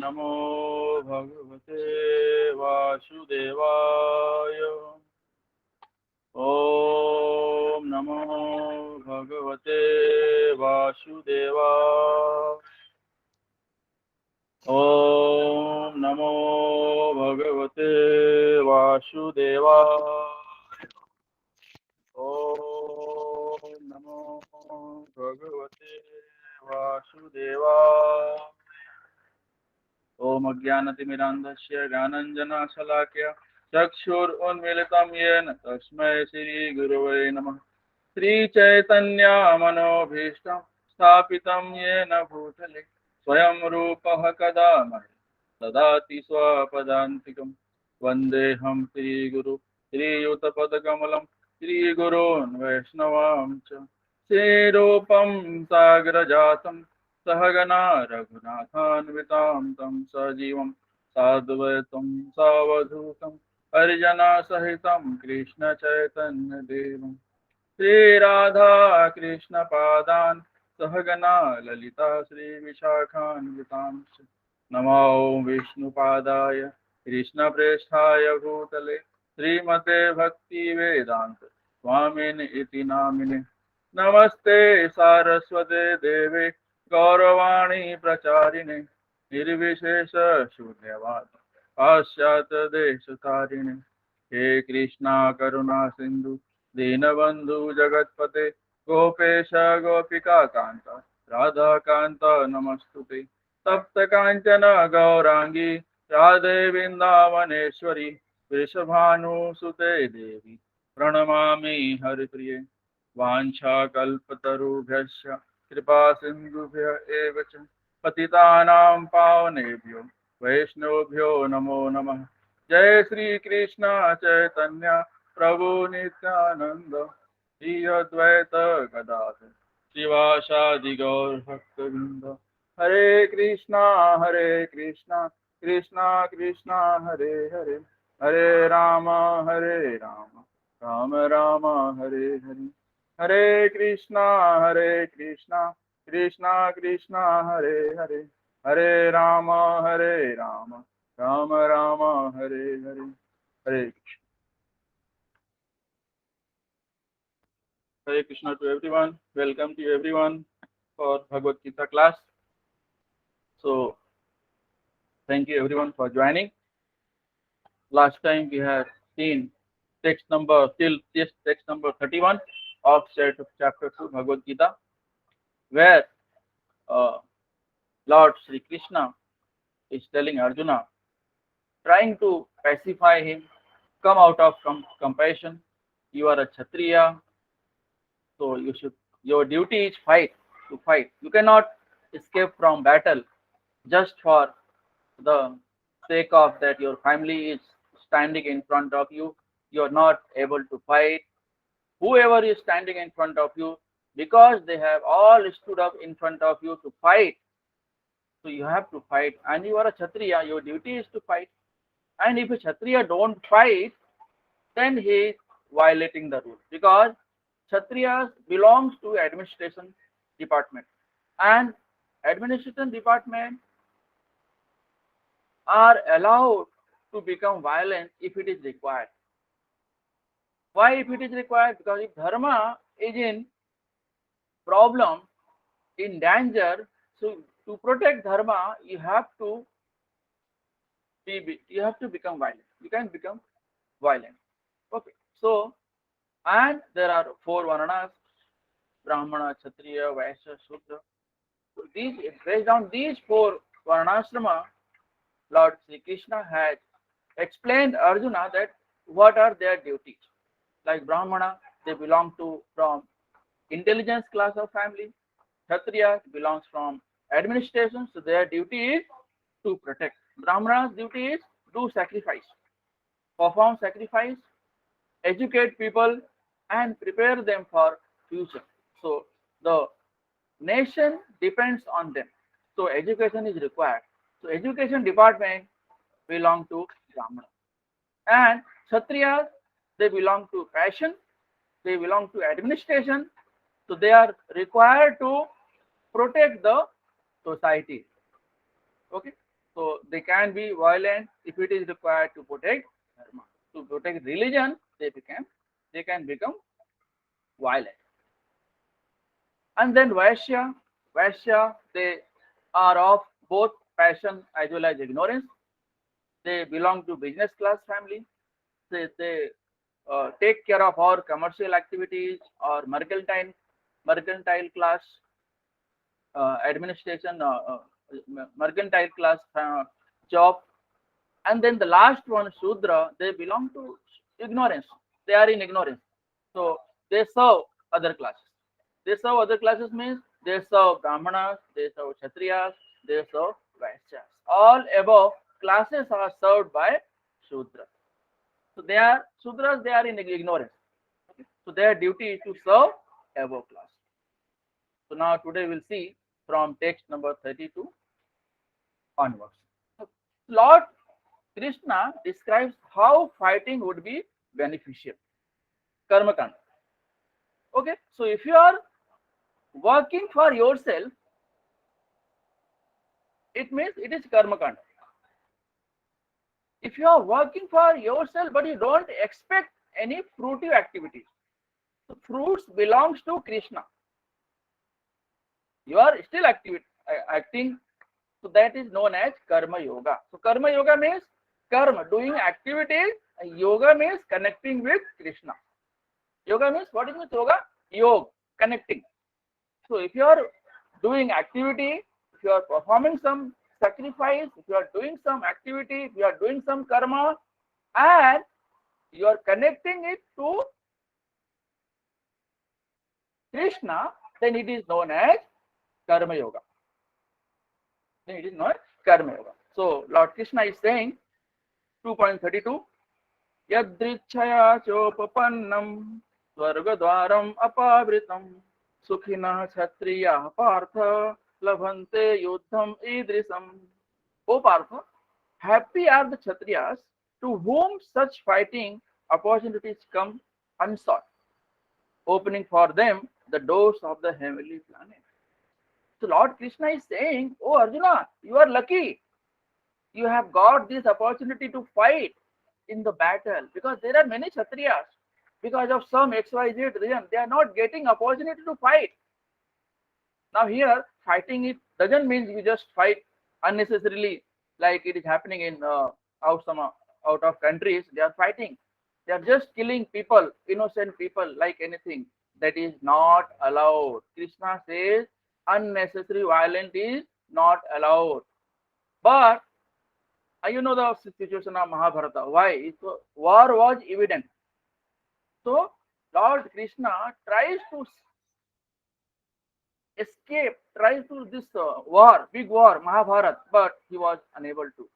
नमो भगवते वासुदेवाय। ओम नमो भगवते वासुदेवाय। ओम नमो भगवते वासुदेवाय। ओम नमो भगवते वासुदेवाय। ओम अज्ञानतिमिरान्धस्य ज्ञानाञ्जनशलाकया चक्षुरुन्मीलितं येन तस्मै श्रीगुरवे नमः। श्रीचैतन्यमनोभीष्टं स्थापितं येन भूतले स्वयं रूपः कदा मह्यं ददाति स्वपदान्तिकं। वन्देऽहं श्रीगुरु श्रीयुतपदकमलं श्रीगुरून् वैष्णवांश्च। श्रीरूपं सागरजातं सहगना रघुनाथान्वितां तं सजीवं साद्वैतं सावधूतं हरिजनसहितं कृष्णचैतन्यदेवं श्रीराधा कृष्णपादान् सहगना ललिता श्रीविशाखान्वितांश्च। नमो विष्णुपादाय कृष्णप्रेष्ठाय भूतले श्रीमते भक्तिवेदान्त स्वामिन् इति नामिने। नमस्ते सारस्वते देवे गौरवाणी प्रचारिणे निर्विशेष शून्यवाद पाश्चात्य देशतारिणे। हे कृष्णा करुणा सिंधु दीनबंधु जगतपते गोपेश गोपिका कांता राधा कांता नमस्तुते। तप्त कांचन गौरांगी राधे वृंदावनेश्वरी वृषभानुसुते देवी प्रणमामि हरिप्रिये। वाञ्छाकल्पतरुभ्यश्च कृपा सिन्धुभ्य एव च पतितानां पावनेभ्यो वैष्णवेभ्यो नमो नमः। जय श्री कृष्ण चैतन्य प्रभु नित्यानंद श्री अद्वैत गदाधर शिवासादि गौर भक्तवृंद। हरे कृष्णा कृष्णा कृष्णा हरे हरे, हरे राम राम राम हरे हरे। हरे कृष्णा कृष्णा कृष्णा हरे हरे, हरे राम राम राम हरे हरे। हरे Krishna. Hare Krishna to everyone. Welcome to everyone for Bhagavad Gita class. So thank you everyone for joining. Last time we have seen text number till this text number 31 of chapter 2 Bhagavad Gita, where uh, Lord Sri Krishna is telling Arjuna, trying to pacify him, come out of compassion. You are a Kshatriya, so your duty is to fight. You cannot escape from battle just for the sake of that your family is standing in front of you. You are not able to fight. Whoever is standing in front of you, because they have all stood up in front of you to fight, so you have to fight. And you are a Kshatriya, your duty is to fight. And if a Kshatriya don't fight, then he is violating the rule, because Kshatriyas belongs to administration department, and administration department are allowed to become violent if it is required. Why if it is required? Because if dharma is in problem, in danger, so to protect dharma, you have to become violent. You can become violent. Okay. So, and there are four varnas: Brahmana, Kshatriya, Vaishya, Shudra. So these, based on these four varnashrama, Lord Sri Krishna has explained Arjuna that what are their duties. Like Brahmana, they belong to from intelligence class of family. Kshatriya belongs from administration, so their duty is to protect. Brahmana's duty is do sacrifice, perform sacrifice, educate people, and prepare them for future. So the nation depends on them. So education is required. So education department belong to Brahmana. And Kshatriyas, they belong to passion, they belong to administration, so they are required to protect the society. Okay, so they can be violent if it is required to protect dharma. To protect religion, they can become violent. And then Vaishya, they are of both passion as well as ignorance. They belong to business class family. They take care of our commercial activities or mercantile class administration, mercantile class job. And then the last one, Shudra, they belong to ignorance. They are in ignorance. So they serve other classes. They serve other classes means they serve Brahmanas, they serve Kshatriyas, they serve Vaishyas. All above classes are served by Shudras. So they are Shudras, they are in ignorance. Okay? So their duty is to serve above class. So now today we'll see from text number 32 onwards. Lord Krishna describes how fighting would be beneficial. Karma Kanda. Okay, so if you are working for yourself, it means it is Karma Kanda. If you are working for yourself but you don't expect any fruitive activities, so fruits belongs to Krishna. You are still acting, so that is known as Karma Yoga. So Karma Yoga means karma, doing activities, and yoga means connecting with Krishna. Yoga means, what is yoga? Yoga, connecting. So if you are doing activity, if you are performing some sacrifice, if you are doing some activity, if you are doing some karma, and you are connecting it to Krishna, then it is known as Karma Yoga. Then it is known as Karma Yoga. So Lord Krishna is saying, 2.32, Yadrichaya chopapannam swargadwaram apavritam sukhina kshatriya partha labhante yuddham idrisam. O Partha, happy are the Kshatriyas to whom such fighting opportunities come unsought, opening for them the doors of the heavenly planet. So Lord Krishna is saying, oh Arjuna, you are lucky. You have got this opportunity to fight in the battle, because there are many Kshatriyas, because of some XYZ reason, they are not getting opportunity to fight. Now here, fighting it doesn't mean you just fight unnecessarily, like it is happening in out of countries. They are fighting. They are just killing people, innocent people, like anything. That is not allowed. Krishna says unnecessary violence is not allowed. But you know the situation of Mahabharata. Why? So, war was evident. So Lord Krishna tries to escape, tries to this war, big war, Mahabharata, but he was unable to.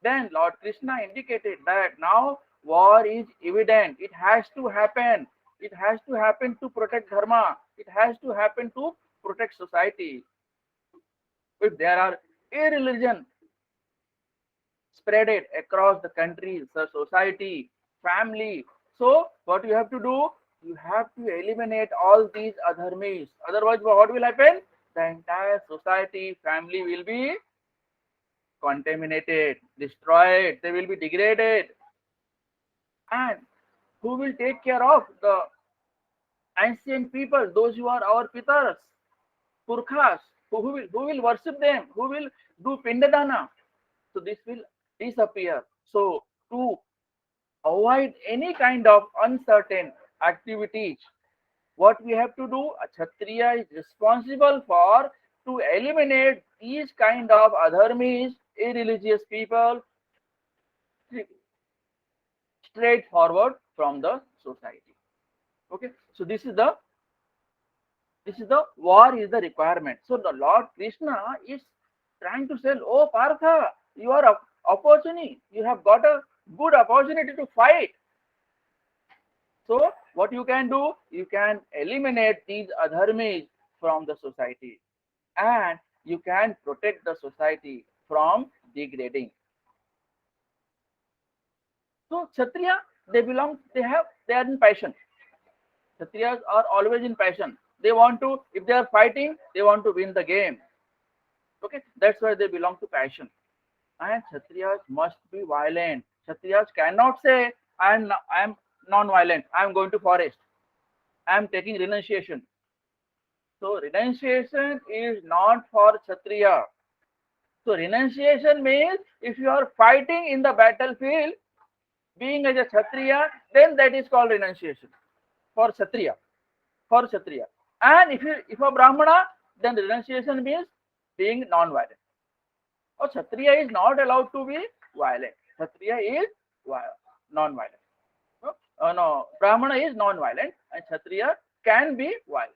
Then Lord Krishna indicated that now war is evident. It has to happen. It has to happen to protect dharma. It has to happen to protect society. If there are irreligion spreaded across the country, the society, family, so what you have to do? You have to eliminate all these adharmis. Otherwise, what will happen? The entire society, family will be contaminated, destroyed, they will be degraded. And who will take care of the ancient people, those who are our pitars, purkhas, who will worship them, who will do pindadana? So this will disappear. So to avoid any kind of uncertain activities, what we have to do, a Kshatriya is responsible for to eliminate these kind of adharmis, irreligious people, straightforward from the society. Okay, so this is the war is the requirement. So the Lord Krishna is trying to say, oh Partha, you are a opportunity, you have got a good opportunity to fight. So what you can do, you can eliminate these adharmis from the society, and you can protect the society from degrading. So Kshatriya, they are in passion. Kshatriyas are always in passion. They want to, if they are fighting, they want to win the game. Okay, that's why they belong to passion. and Kshatriyas must be violent. Kshatriyas cannot say, I am non-violent. I am going to forest. I am taking renunciation. So renunciation is not for Kshatriya. So renunciation means if you are fighting in the battlefield, being as a Kshatriya, then that is called renunciation for Kshatriya. For Kshatriya. And if a Brahmana, then renunciation means being non-violent. Or Kshatriya is not allowed to be violent. Kshatriya is non-violent. No, Brahmana is non-violent and Kshatriya can be violent.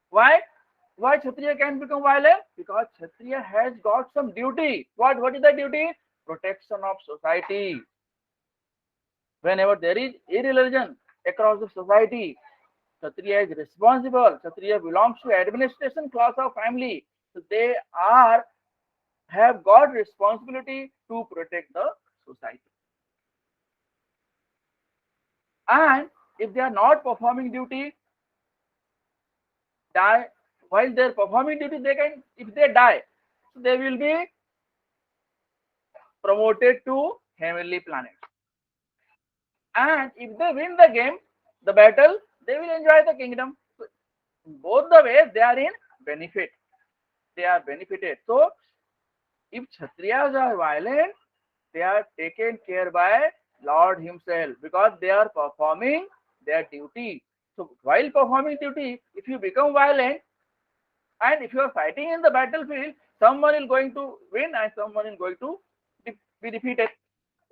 Why? Why Kshatriya can become violent? Because Kshatriya has got some duty. What is the duty? Protection of society. Whenever there is irreligion across the society, Kshatriya is responsible. Kshatriya belongs to administration class of family. So they have got responsibility to protect the society. And if they are not performing duty, die while they are performing duty, they can, if they die, so they will be promoted to heavenly planets. And if they win the game, the battle, they will enjoy the kingdom. So both the ways they are in benefit. They are benefited. So if Kshatriyas are violent, they are taken care by Lord himself because they are performing their duty. So while performing duty, if you become violent and if you are fighting in the battlefield, someone is going to win and someone is going to be defeated.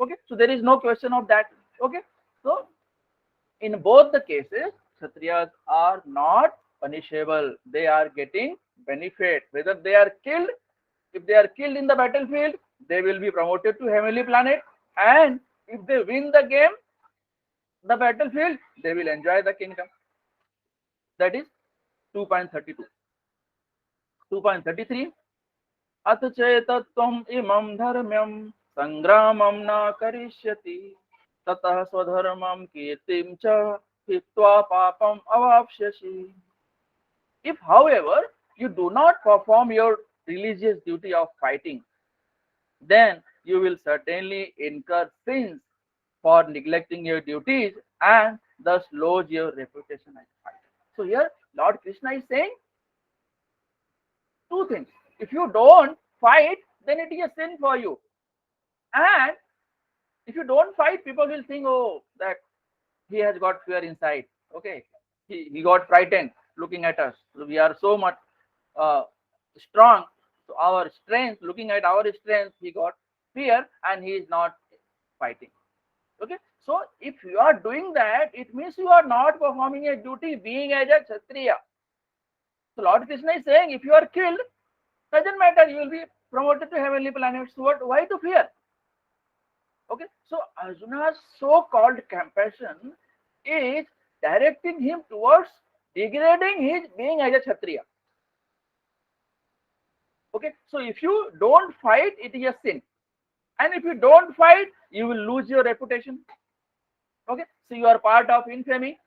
Okay, so there is no question of that. Okay, so in both the cases, Kshatriyas are not punishable. They are getting benefit. Whether they are killed, if they are killed in the battlefield, they will be promoted to heavenly planet. And if they win the game, the battlefield, they will enjoy the kingdom. That is 2.32. 2.33. अथ चेतत्वम् इमं धर्म्यं संग्रामं न करिष्यति ततः स्वधर्मं कीर्तिं च हित्वा पापम् अवाप्स्यसि. If, however, you do not perform your religious duty of fighting, then you will certainly incur sins for neglecting your duties and thus lose your reputation as a fighter. So here Lord Krishna is saying two things. If you don't fight, then it is a sin for you. And if you don't fight, people will think, oh, that he has got fear inside. Okay, he got frightened looking at us. So we are so much strong. So our strength, looking at our strength, he got fear and he is not fighting. Okay, so if you are doing that, it means you are not performing a duty being as a Kshatriya. So Lord Krishna is saying, if you are killed, doesn't matter, you will be promoted to heavenly planets. So why to fear? Okay, so Arjuna's so-called compassion is directing him towards degrading his being as a Kshatriya. Okay, so if you don't fight, it is a sin. And if you don't fight, you will lose your reputation. Okay, so you are part of infamy.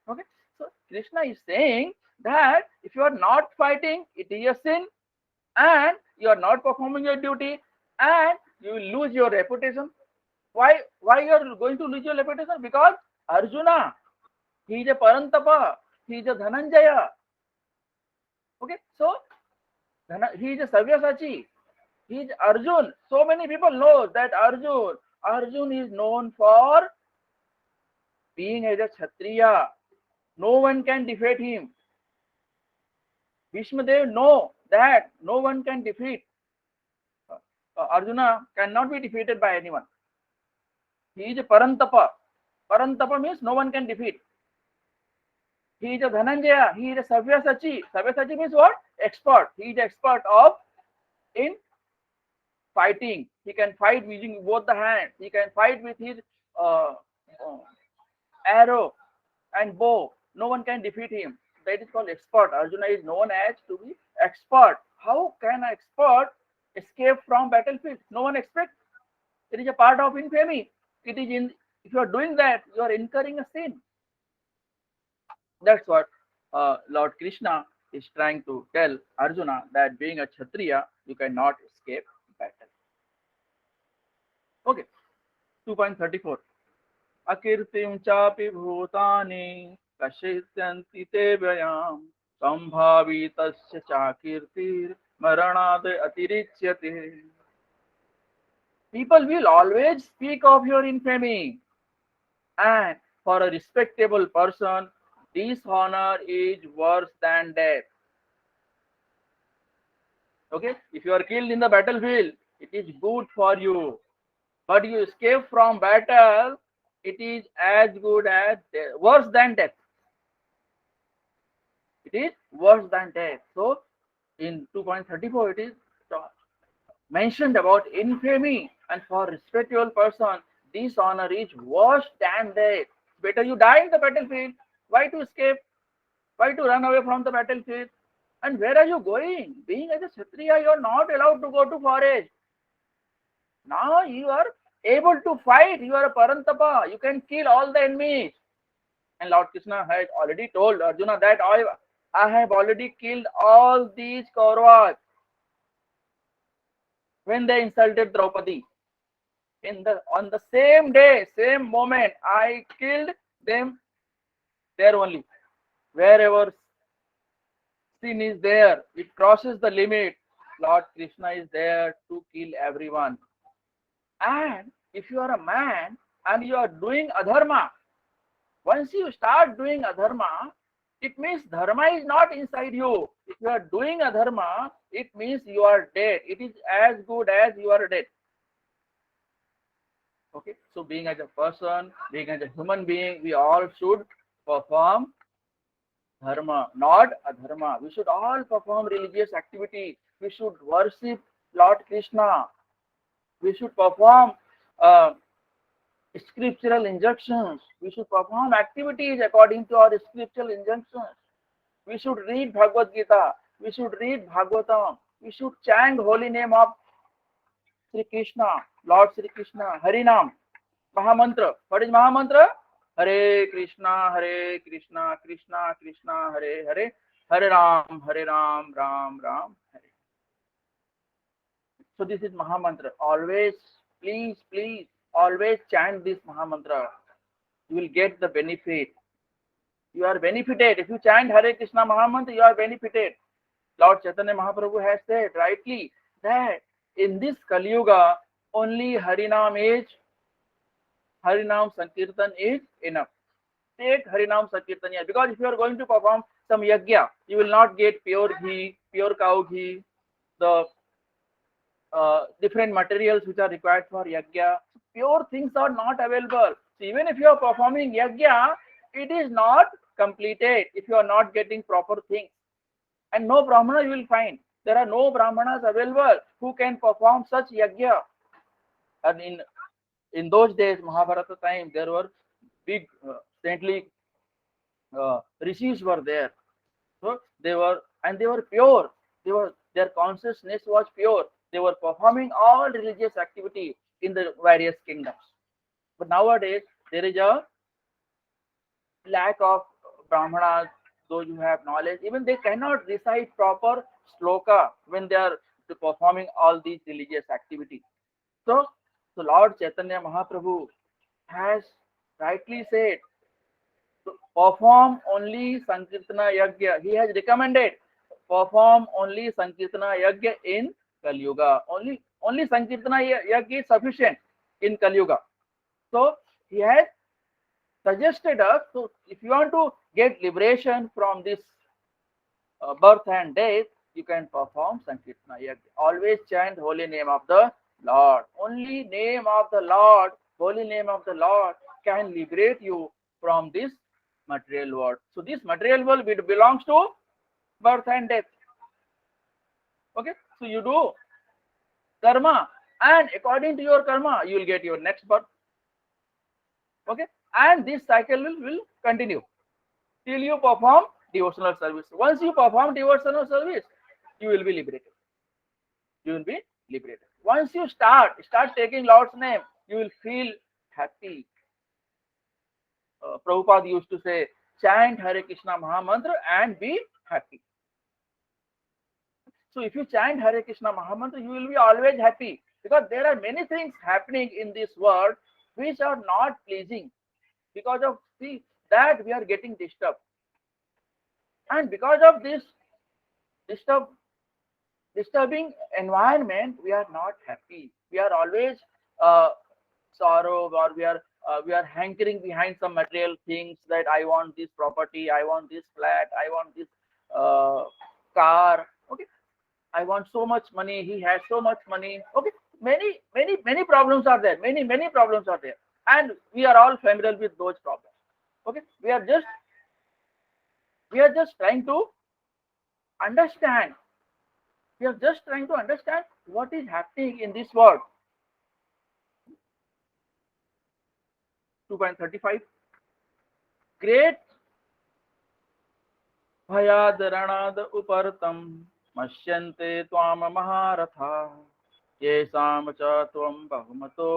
Okay, so Krishna is saying that if you are not fighting, it is a sin, and you are not performing your duty, and you will lose your reputation. Why you are going to lose your reputation? Because Arjuna, he is a Parantapa, he is a Dhananjaya. Okay, so he is a Sabyasachi, he is Arjun. So many people know that Arjun is known for being as a Kshatriya. No one can defeat him. Bhishmadev know that no one can defeat. Arjuna cannot be defeated by anyone. He is a Parantapa. Parantapa means no one can defeat. He is a Dhananjaya. He is a Sabyasachi. Sabyasachi means what? Expert. He is expert in fighting. He can fight using both the hands. He can fight with his arrow and bow. No one can defeat him. That is called expert. Arjuna is known as to be expert. How can an expert escape from battlefield? No one expects. It is a part of infamy. It is in. If you are doing that, you are incurring a sin. That's what Lord Krishna is trying to tell Arjuna, that being a Kshatriya, you cannot escape battle. 2.34. Akirtim chapi bhutani kashityanti te vyayam sambhavitasya chakirtir maranad atirichyate. People will always speak of your infamy, and for a respectable person, dishonor is worse than death. Okay, if you are killed in the battlefield, it is good for you. But you escape from battle, it is as good as worse than death. It is worse than death. So in 2.34 it is mentioned about infamy, and for respectable person, dishonor is worse than death. Better you die in the battlefield. Why to escape? Why to run away from the battlefield? And where are you going? Being as a Kshatriya, you are not allowed to go to forest. Now you are able to fight. You are a Parantapa. You can kill all the enemies. And Lord Krishna had already told Arjuna that I have already killed all these Kauravas when they insulted Draupadi. On the same day, same moment, I killed them there only. Wherever sin is there, it crosses the limit. Lord Krishna is there to kill everyone. And if you are a man and you are doing adharma, once you start doing adharma, it means dharma is not inside you. If you are doing adharma, it means you are dead. It is as good as you are dead. Okay, so being as a person, being as a human being, we all should perform dharma, not adharma. We should all perform religious activity. We should worship Lord Krishna. We should perform scriptural injunctions. We should perform activities according to our scriptural injunctions. We should read Bhagavad Gita. We should read Bhagavatam. We should chant holy name of Sri Krishna, Lord Sri Krishna, Harinam, Mahamantra. What is Mahamantra? Hare Krishna, Krishna Krishna, Hare Hare, Hare Ram, Ram Ram, Hare. So this is Mahamantra. Always, please, always chant this Mahamantra. You will get the benefit. You are benefited. If you chant Hare Krishna Mahamantra, you are benefited. Lord Chaitanya Mahaprabhu has said rightly that in this Kali Yuga, only Harinam Sankirtan is enough. Take Harinam Sankirtan here. Because if you are going to perform some yajna, you will not get pure ghee, pure cow ghee, the different materials which are required for yajna. Pure things are not available. So even if you are performing yajna, it is not completed if you are not getting proper things. And no brahmana you will find. There are no brahmanas available who can perform such yajna. And in those days, Mahabharata time, there were big saintly rishis were there. So they were pure. Their consciousness was pure. They were performing all religious activity in the various kingdoms. But nowadays there is a lack of brahmanas, those who have knowledge. Even they cannot recite proper sloka when they are performing all these religious activities. So Lord Chaitanya Mahaprabhu has rightly said to perform only Sankirtana Yajna. He has recommended perform only Sankirtana Yajna in Kali Yuga. Only Sankirtana Yajna is sufficient in Kali Yuga. So he has suggested us, so if you want to get liberation from this birth and death, you can perform Sankirtana Yajna. Always chant holy name of the Lord. Only name of the Lord, holy name of the Lord can liberate you from this material world. So this material world belongs to birth and death. Okay, so you do karma, and according to your karma, you will get your next birth. Okay, and this cycle will continue till you perform devotional service. Once you perform devotional service, you will be liberated. You will be liberated. Once you start taking Lord's name, you will feel happy. Prabhupada used to say, chant Hare Krishna Mahamantra and be happy. So if you chant Hare Krishna Mahamantra, you will be always happy, because there are many things happening in this world which are not pleasing. Because of that we are getting disturbed, and because of this disturb, disturbing environment, we are not happy. We are always uh, sorrow, or we are hankering behind some material things, that I want this property, I want this flat, I want this uh, car. Okay, I want so much money, he has so much money. Okay, many problems are there, many problems are there, and we are all familiar with those problems. Okay, we are just trying to understand, we are just trying to understand what is happening in this world. 2.35. Great भयाद रणाद उपर्तम मश्यन्ते त्वाम महारथा येषां च त्वं बहुमतो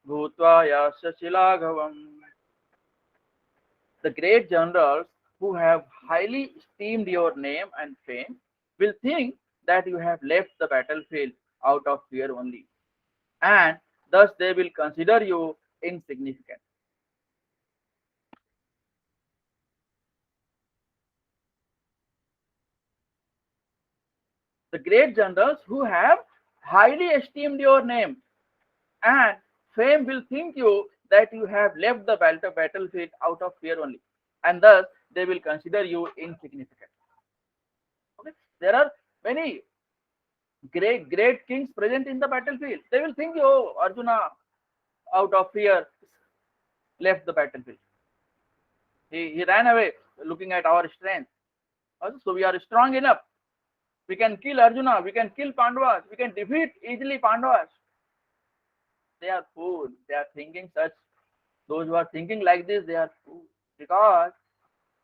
भूत्वा यास्यसि लाघवम्. The great generals who have highly esteemed your name and fame will think that you have left the battlefield out of fear only, and thus they will consider you insignificant. The great generals who have highly esteemed your name and fame will think you that you have left the battlefield out of fear only, and thus they will consider you insignificant. Okay? There are many great kings present in the battlefield. They will think, oh, Arjuna, out of fear, left the battlefield. He ran away, looking at our strength. So we are strong enough. We can kill Arjuna. We can kill Pandavas. We can defeat easily Pandavas. They are fools. They are thinking such. Those who are thinking like this, they are fools. Because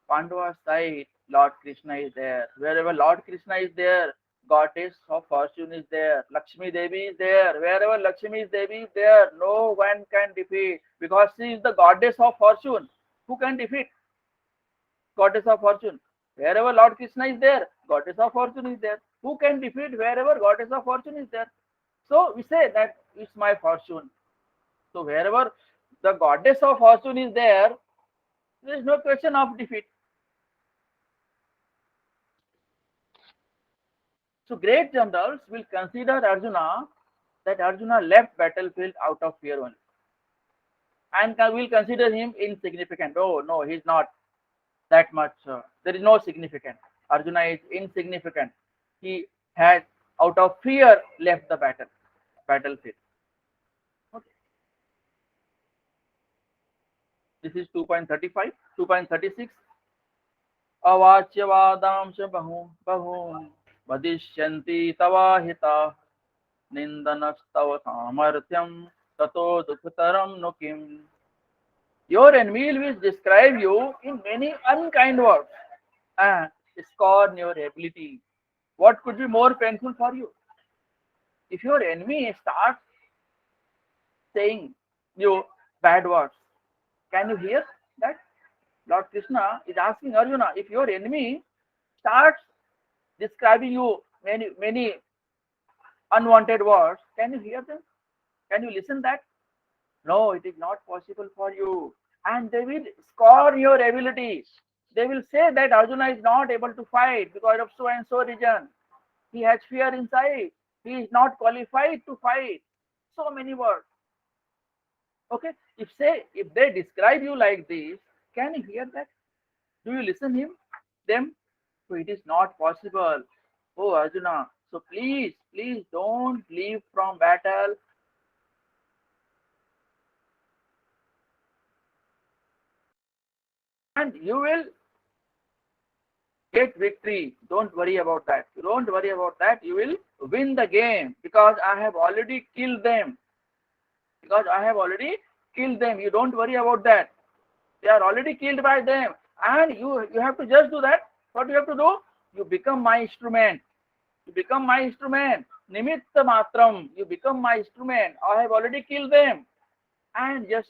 Pandavas side, Lord Krishna is there. Wherever Lord Krishna is there, goddess of fortune is there. Lakshmi Devi is there. Wherever Lakshmi Devi is there, no one can defeat, because she is the goddess of fortune. Who can defeat goddess of fortune? Wherever Lord Krishna is there, goddess of fortune is there. Who can defeat wherever goddess of fortune is there? So we say that it's my fortune. So wherever the goddess of fortune is there is no question of defeat. So great generals will consider Arjuna, that Arjuna left battlefield out of fear only, and will consider him insignificant. Oh no, he's not that much. There is no significance. Arjuna is insignificant. He had out of fear left the battlefield. Okay. This is 2.35. 2.36. अवाच्यवादांश बहु वदिष्यन्ति तवाहिता निंदनस्तव सामर्थ्यम ततो दुखतरम नु किम. Your enemy will describe you in many unkind words and scorn your ability. What could be more painful for you? If your enemy starts saying you bad words, can you hear that? Lord Krishna is asking Arjuna, if your enemy starts describing you many unwanted words, can you hear them? Can you listen that? No, it is not possible for you. And they will scorn your abilities. They will say that Arjuna is not able to fight because of so and so reason. He has fear inside. He is not qualified to fight. So many words. Okay, if they describe you like this, can you hear that? Do you listen them? So it is not possible. Oh Arjuna, so please don't leave from battle. And you will get victory. Don't worry about that. Don't worry about that. You will win the game, because I have already killed them. Because I have already killed them. You don't worry about that. They are already killed by them. And you have to just do that. What you have to do? You become my instrument. You become my instrument. Nimitta matram. You become my instrument. I have already killed them. And just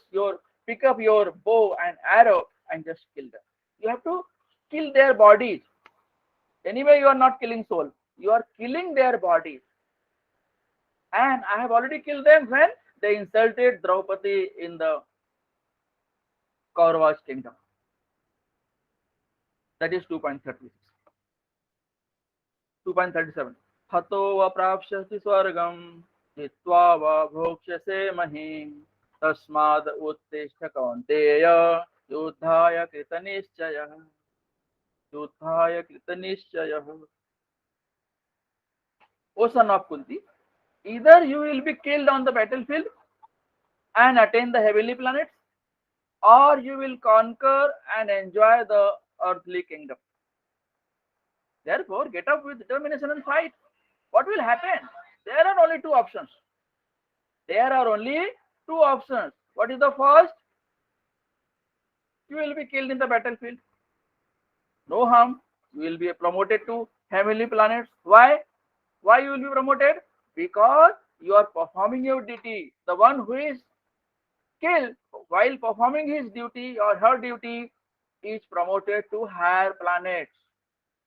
pick up your bow and arrow and just kill them. You have to kill their bodies. Anyway, you are not killing soul. You are killing their bodies. And I have already killed them when they insulted Draupadi in the Kauravas kingdom. That is 2.36. 2.37. हतो व प्राप्स्यसि स्वर्गं जित्वा व भोक्ष्यसे महीम् तस्माद् उत्तिष्ठ कौन्तेय युद्धाय कृतनिश्चयः युद्धाय कृतनिश्चयः. O son of Kunti, either you will be killed on the battlefield and attain the heavenly planets, or you will conquer and enjoy the earthly kingdom. Therefore, get up with determination and fight. What will happen? There are only two options. There are only two options. What is the first? You will be killed in the battlefield. No harm. You will be promoted to heavenly planets. Why? Why you will be promoted? Because you are performing your duty. The one who is killed while performing his duty or her duty is promoted to higher planets.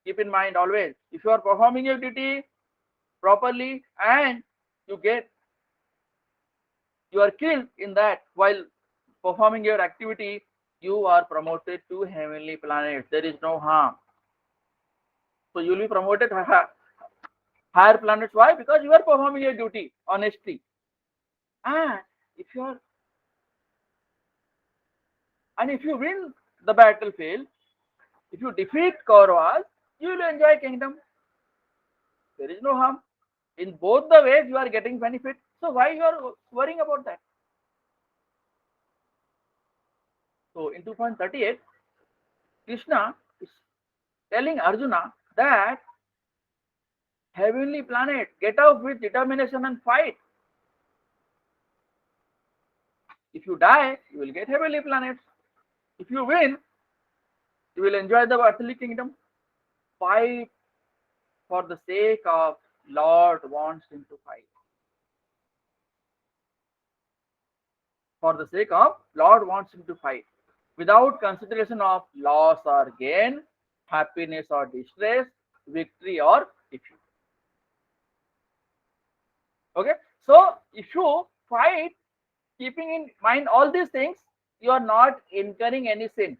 Keep in mind always, if you are performing your duty properly and you are killed in that while performing your activity, you are promoted to heavenly planets. There is no harm. So you will be promoted to higher planets. Why? Because you are performing your duty honestly. And if you are and if you win the battlefield, if you defeat Kauravas, you will enjoy kingdom. There is no harm. In both the ways, you are getting benefit. So why you are worrying about that? So in 2.38, Krishna is telling Arjuna that heavenly planet, get up with determination and fight. If you die, you will get heavenly planets. If you win, you will enjoy the earthly kingdom. Fight for the sake of Lord wants him to fight. For the sake of Lord wants him to fight. Without consideration of loss or gain, happiness or distress, victory or defeat. Okay, so if you fight keeping in mind all these things, you are not incurring any sin.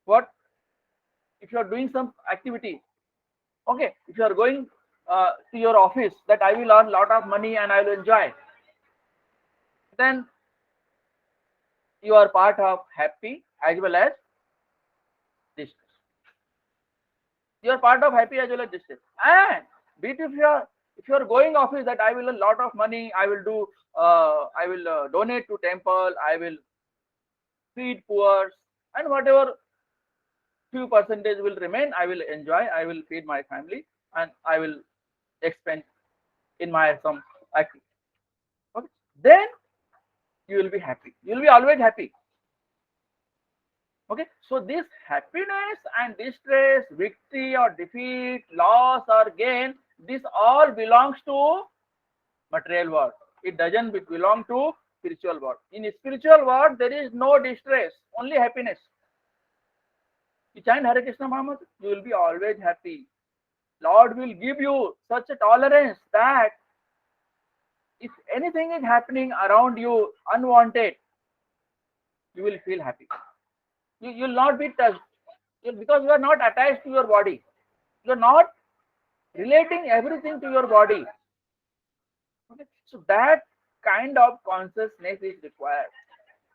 What if you are doing some activity? Okay, if you are going to your office, that I will earn a lot of money and I will enjoy, then you are part of happy as well as distress. You are part of happy as well as distress. And be it if you are going office that I will earn a lot of money, I will do I will donate to temple, I will feed poor, and whatever few percentage will remain, I will enjoy, I will feed my family, and I will expend in my some activity. Okay, then you will be happy. You will be always happy. Okay, so this happiness and distress, victory or defeat, loss or gain, this all belongs to material world. It doesn't belong to spiritual world. In spiritual world, there is no distress, only happiness. You chant Hare Krishna Mahamad, you will be always happy. Lord will give you such a tolerance that if anything is happening around you unwanted, you will feel happy. You will not be touched because you are not attached to your body. You are not relating everything to your body. Okay? So that kind of consciousness is required.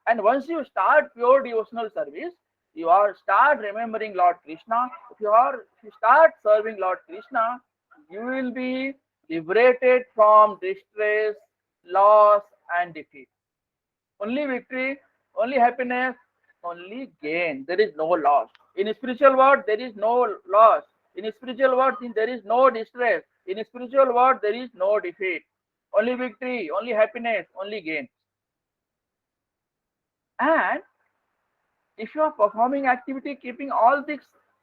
And once you start pure devotional service, you are start remembering Lord Krishna. If you start serving Lord Krishna, you will be liberated from distress, loss, and defeat. Only victory, only happiness, only gain. There is no loss. In spiritual world, there is no loss. In spiritual world, there is no distress. In spiritual world, there is no defeat. Only victory, only happiness, only gain. And if you are performing activity keeping all this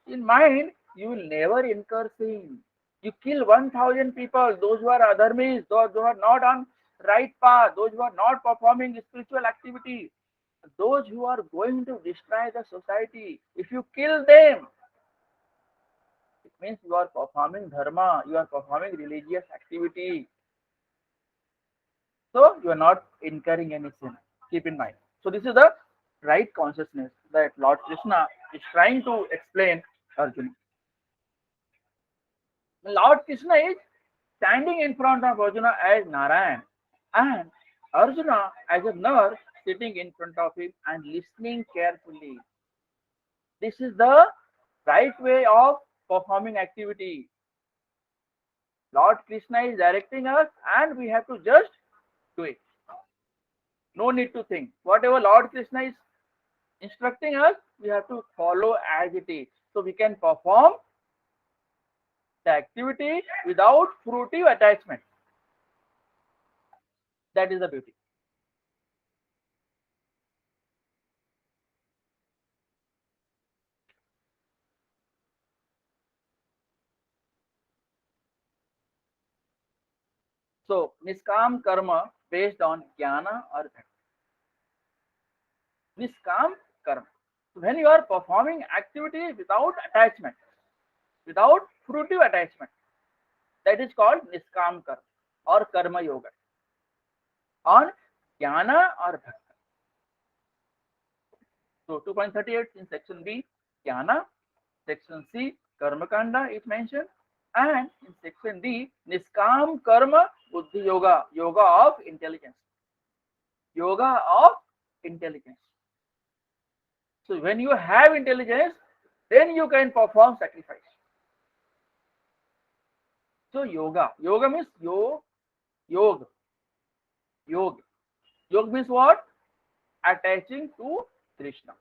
in mind, you will never incur sin. You kill 1,000 people, those who are adharmis, those who are not on right path, those who are not performing spiritual activity, those who are going to destroy the society. If you kill them, means you are performing dharma, you are performing religious activity. So you are not incurring any sin. Keep in mind. So this is the right consciousness that Lord Krishna is trying to explain Arjuna. Lord Krishna is standing in front of Arjuna as Narayan and Arjuna as a nurse sitting in front of him and listening carefully. This is the right way of performing activity. Lord Krishna is directing us and we have to just do it. No need to think. Whatever Lord Krishna is instructing us, we have to follow as it is. So we can perform the activity without fruitive attachment. That is the beauty. So Niskam karma based on jnana or bhakti. Niskam karma. So when you are performing activity without attachment, without fruitive attachment, that is called Niskam karma or karma yoga. On jnana or bhakti. So 2.38 in section B, jnana, section C, karma kanda is mentioned, and in section D, Niskam karma buddhi yoga, yoga of intelligence. Yoga of intelligence. So when you have intelligence, then you can perform sacrifice. So yoga means yoga. Yoga means what? Attaching to Krishna.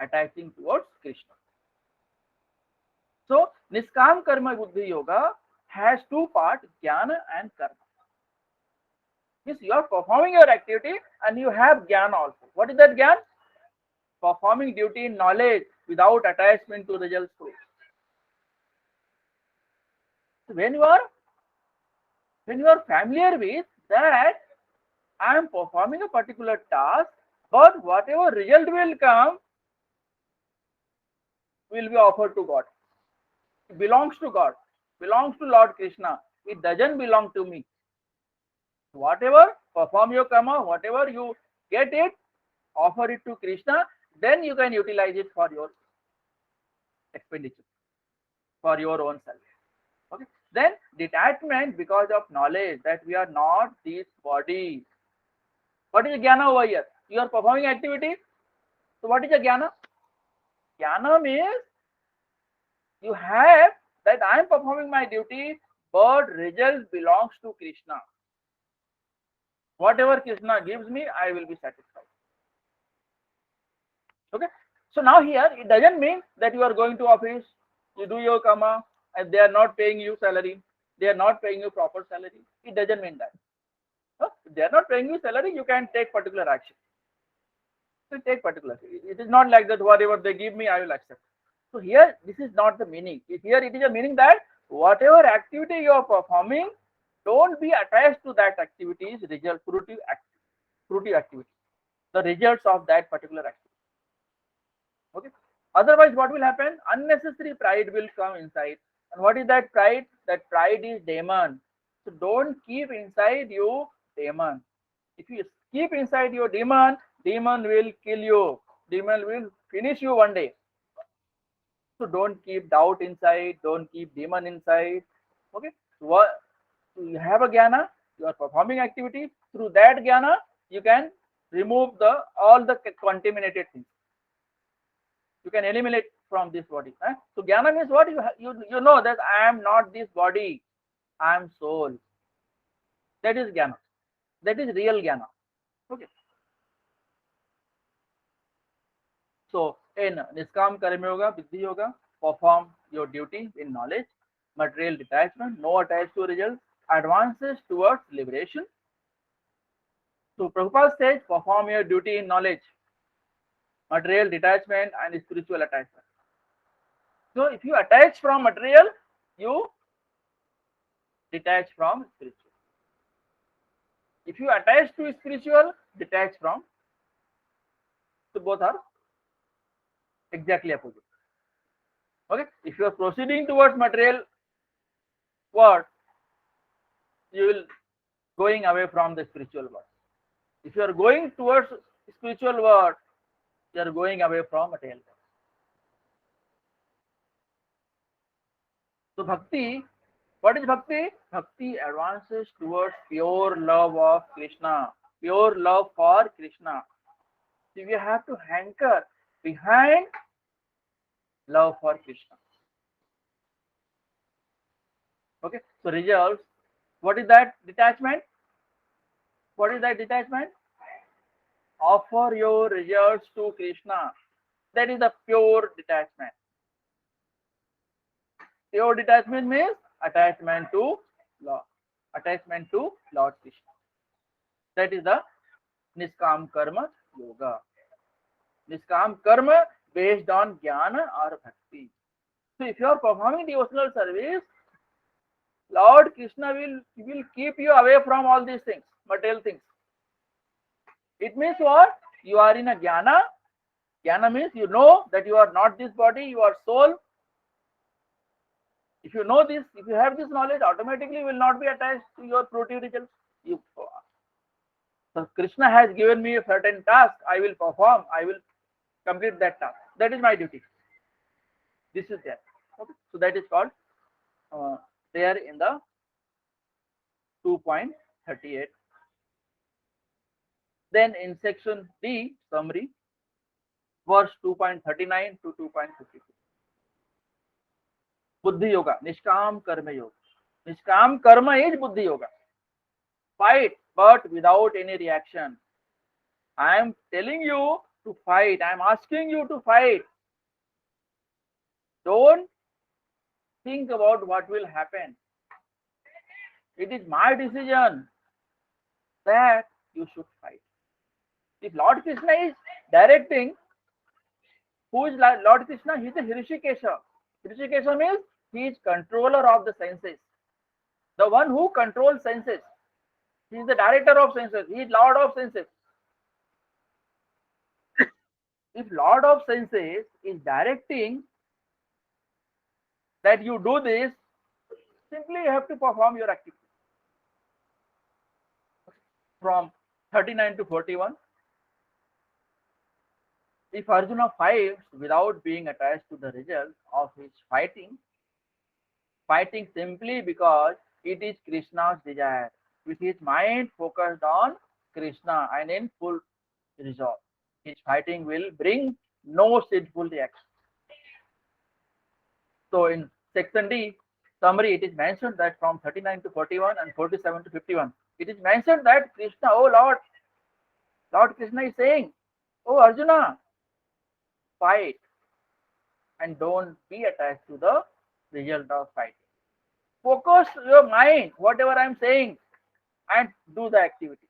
Attaching towards Krishna. So Niskam karma buddhi yoga has two parts, jnana and karma. Means you are performing your activity and you have jnana also. What is that jnana? Performing duty in knowledge without attachment to results. So when you are familiar with that, I am performing a particular task, but whatever result will come will be offered to God. It belongs to God, belongs to Lord Krishna. It doesn't belong to me. Whatever perform your karma, whatever you get it, offer it to Krishna, then you can utilize it for your expenditure, for your own self. Okay. Then detachment because of knowledge that we are not this body. What is jnana over here? You are performing activity. So what is a jnana? Jnana means you have that I am performing my duty, but result belongs to Krishna. Whatever Krishna gives me, I will be satisfied. Okay. So now here it doesn't mean that you are going to office, you do your karma, and they are not paying you salary, they are not paying you proper salary. It doesn't mean that. If they are not paying you salary, you can take particular action. So take particular. It is not like that whatever they give me, I will accept. So here this is not the meaning. Here it is a meaning that whatever activity you are performing, don't be attached to that activity's result, fruitive activity, the results of that particular activity. Okay. Otherwise, what will happen? Unnecessary pride will come inside. And what is that pride? That pride is demon. So don't keep inside you demon. If you keep inside your demon, demon will kill you. Demon will finish you one day. So don't keep doubt inside. Don't keep demon inside. Okay. So you have a jnana. You are performing activity. Through that jnana, you can remove all the contaminated things. You can eliminate from this body. So jnana means what? You know that I am not this body, I am soul. That is jnana. That is real jnana. Okay. So in Niskam Karma Yoga, Buddhi Yoga, perform your duty in knowledge, material detachment, no attached to results, advances towards liberation. So Prabhupada says, perform your duty in knowledge, material detachment, and spiritual attachment. So if you attach from material, you detach from spiritual. If you attach to spiritual, detach from. So both are exactly opposite. Okay, if you are proceeding towards material world, you will going away from the spiritual world. If you are going towards spiritual world, you are going away from material world. So bhakti, what is bhakti? Bhakti advances towards pure love of Krishna, pure love for Krishna. So you have to hanker behind love for Krishna. Okay, so results. What is that detachment? What is that detachment? Offer your results to Krishna. That is the pure detachment. Pure detachment means attachment to Lord, attachment to Lord Krishna. That is the Niskam Karma Yoga. Niskam Karma based on Jnana or Bhakti. So if you are performing devotional service, Lord Krishna will keep you away from all these things, material things. It means what? You are in a Jnana. Jnana means you know that you are not this body, you are soul. If you know this, if you have this knowledge, automatically you will not be attached to your fruitive results. You, so Krishna has given me a certain task. I will perform. I will complete that task. That is my duty. This is there. Okay. So that is called there in the 2.38. Then in section D summary, verse 2.39 to 2.52. Buddhi Yoga, Nishkam Karma Yoga. Nishkam Karma is Buddhi Yoga. Fight, but without any reaction. I am telling you to fight. I am asking you to fight. Don't think about what will happen. It is my decision that you should fight. If Lord Krishna is directing, who is Lord Krishna? He is a Hrishikesha. Hrishikesha means he is controller of the senses. The one who controls senses. He is the director of senses. He is Lord of senses. If Lord of senses is directing that you do this, simply you have to perform your activity. From 39 to 41. If Arjuna fights without being attached to the result of his fighting simply because it is Krishna's desire, with his mind focused on Krishna and in full resolve, his fighting will bring no sinful reaction. So in section D summary, it is mentioned that from 39 to 41 and 47 to 51, it is mentioned that Krishna, oh Lord Krishna is saying, oh Arjuna, fight and don't be attached to the result of fighting. Focus your mind, whatever I am saying, and do the activity.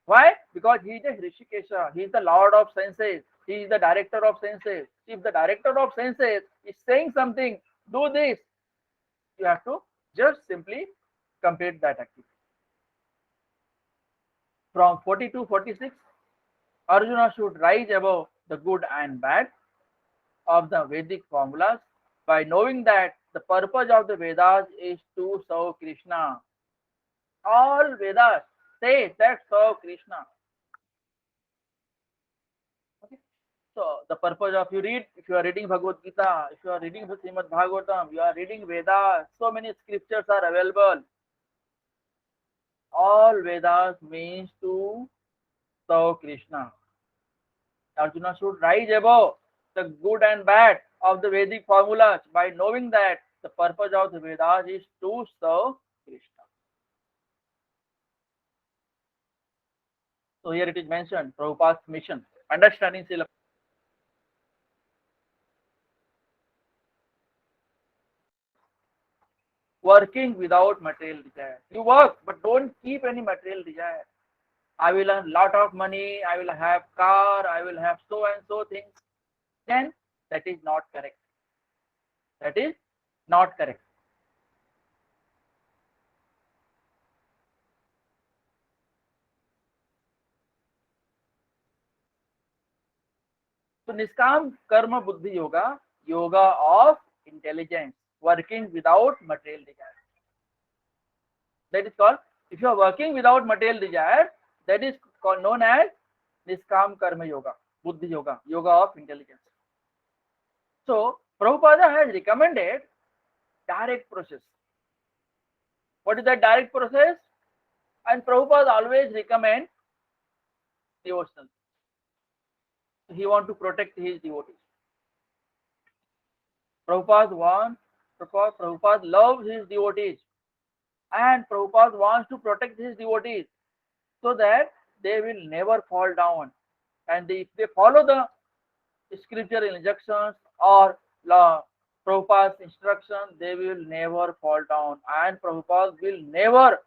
Why? Because he is a Hrishikesha, he is the Lord of senses, he is the director of senses. If the director of senses is saying something, do this, you have to just simply complete that activity. From 40 to 46, Arjuna should rise above the good and bad of the Vedic formulas by knowing that the purpose of the Vedas is to serve Krishna. All Vedas say that serve Krishna. Okay. So the purpose of if you are reading Bhagavad Gita, if you are reading Srimad Bhagavatam, you are reading Vedas, so many scriptures are available. All Vedas means to serve Krishna. Arjuna should rise above the good and bad of the Vedic formulas by knowing that the purpose of the Vedas is to serve Krishna. So here it is mentioned, Prabhupada's mission, understanding Srila. Working without material desire. You work, but don't keep any material desire. I will earn lot of money, I will have car, I will have so and so things. Then that is not correct. That is not correct. So Niskam Karma Buddhi Yoga, yoga of intelligence, working without material desire. That is called, if you are working without material desire, that is called, known as Niskam Karma Yoga, Buddhi Yoga, yoga of intelligence. So Prabhupada has recommended direct process. What is that direct process? And Prabhupada always recommend devotional. He want to protect his devotees. Prabhupada loves his devotees, and Prabhupada wants to protect his devotees so that they will never fall down. And if they follow the scriptural instructions or Prabhupada's instruction, they will never fall down, and Prabhupada will never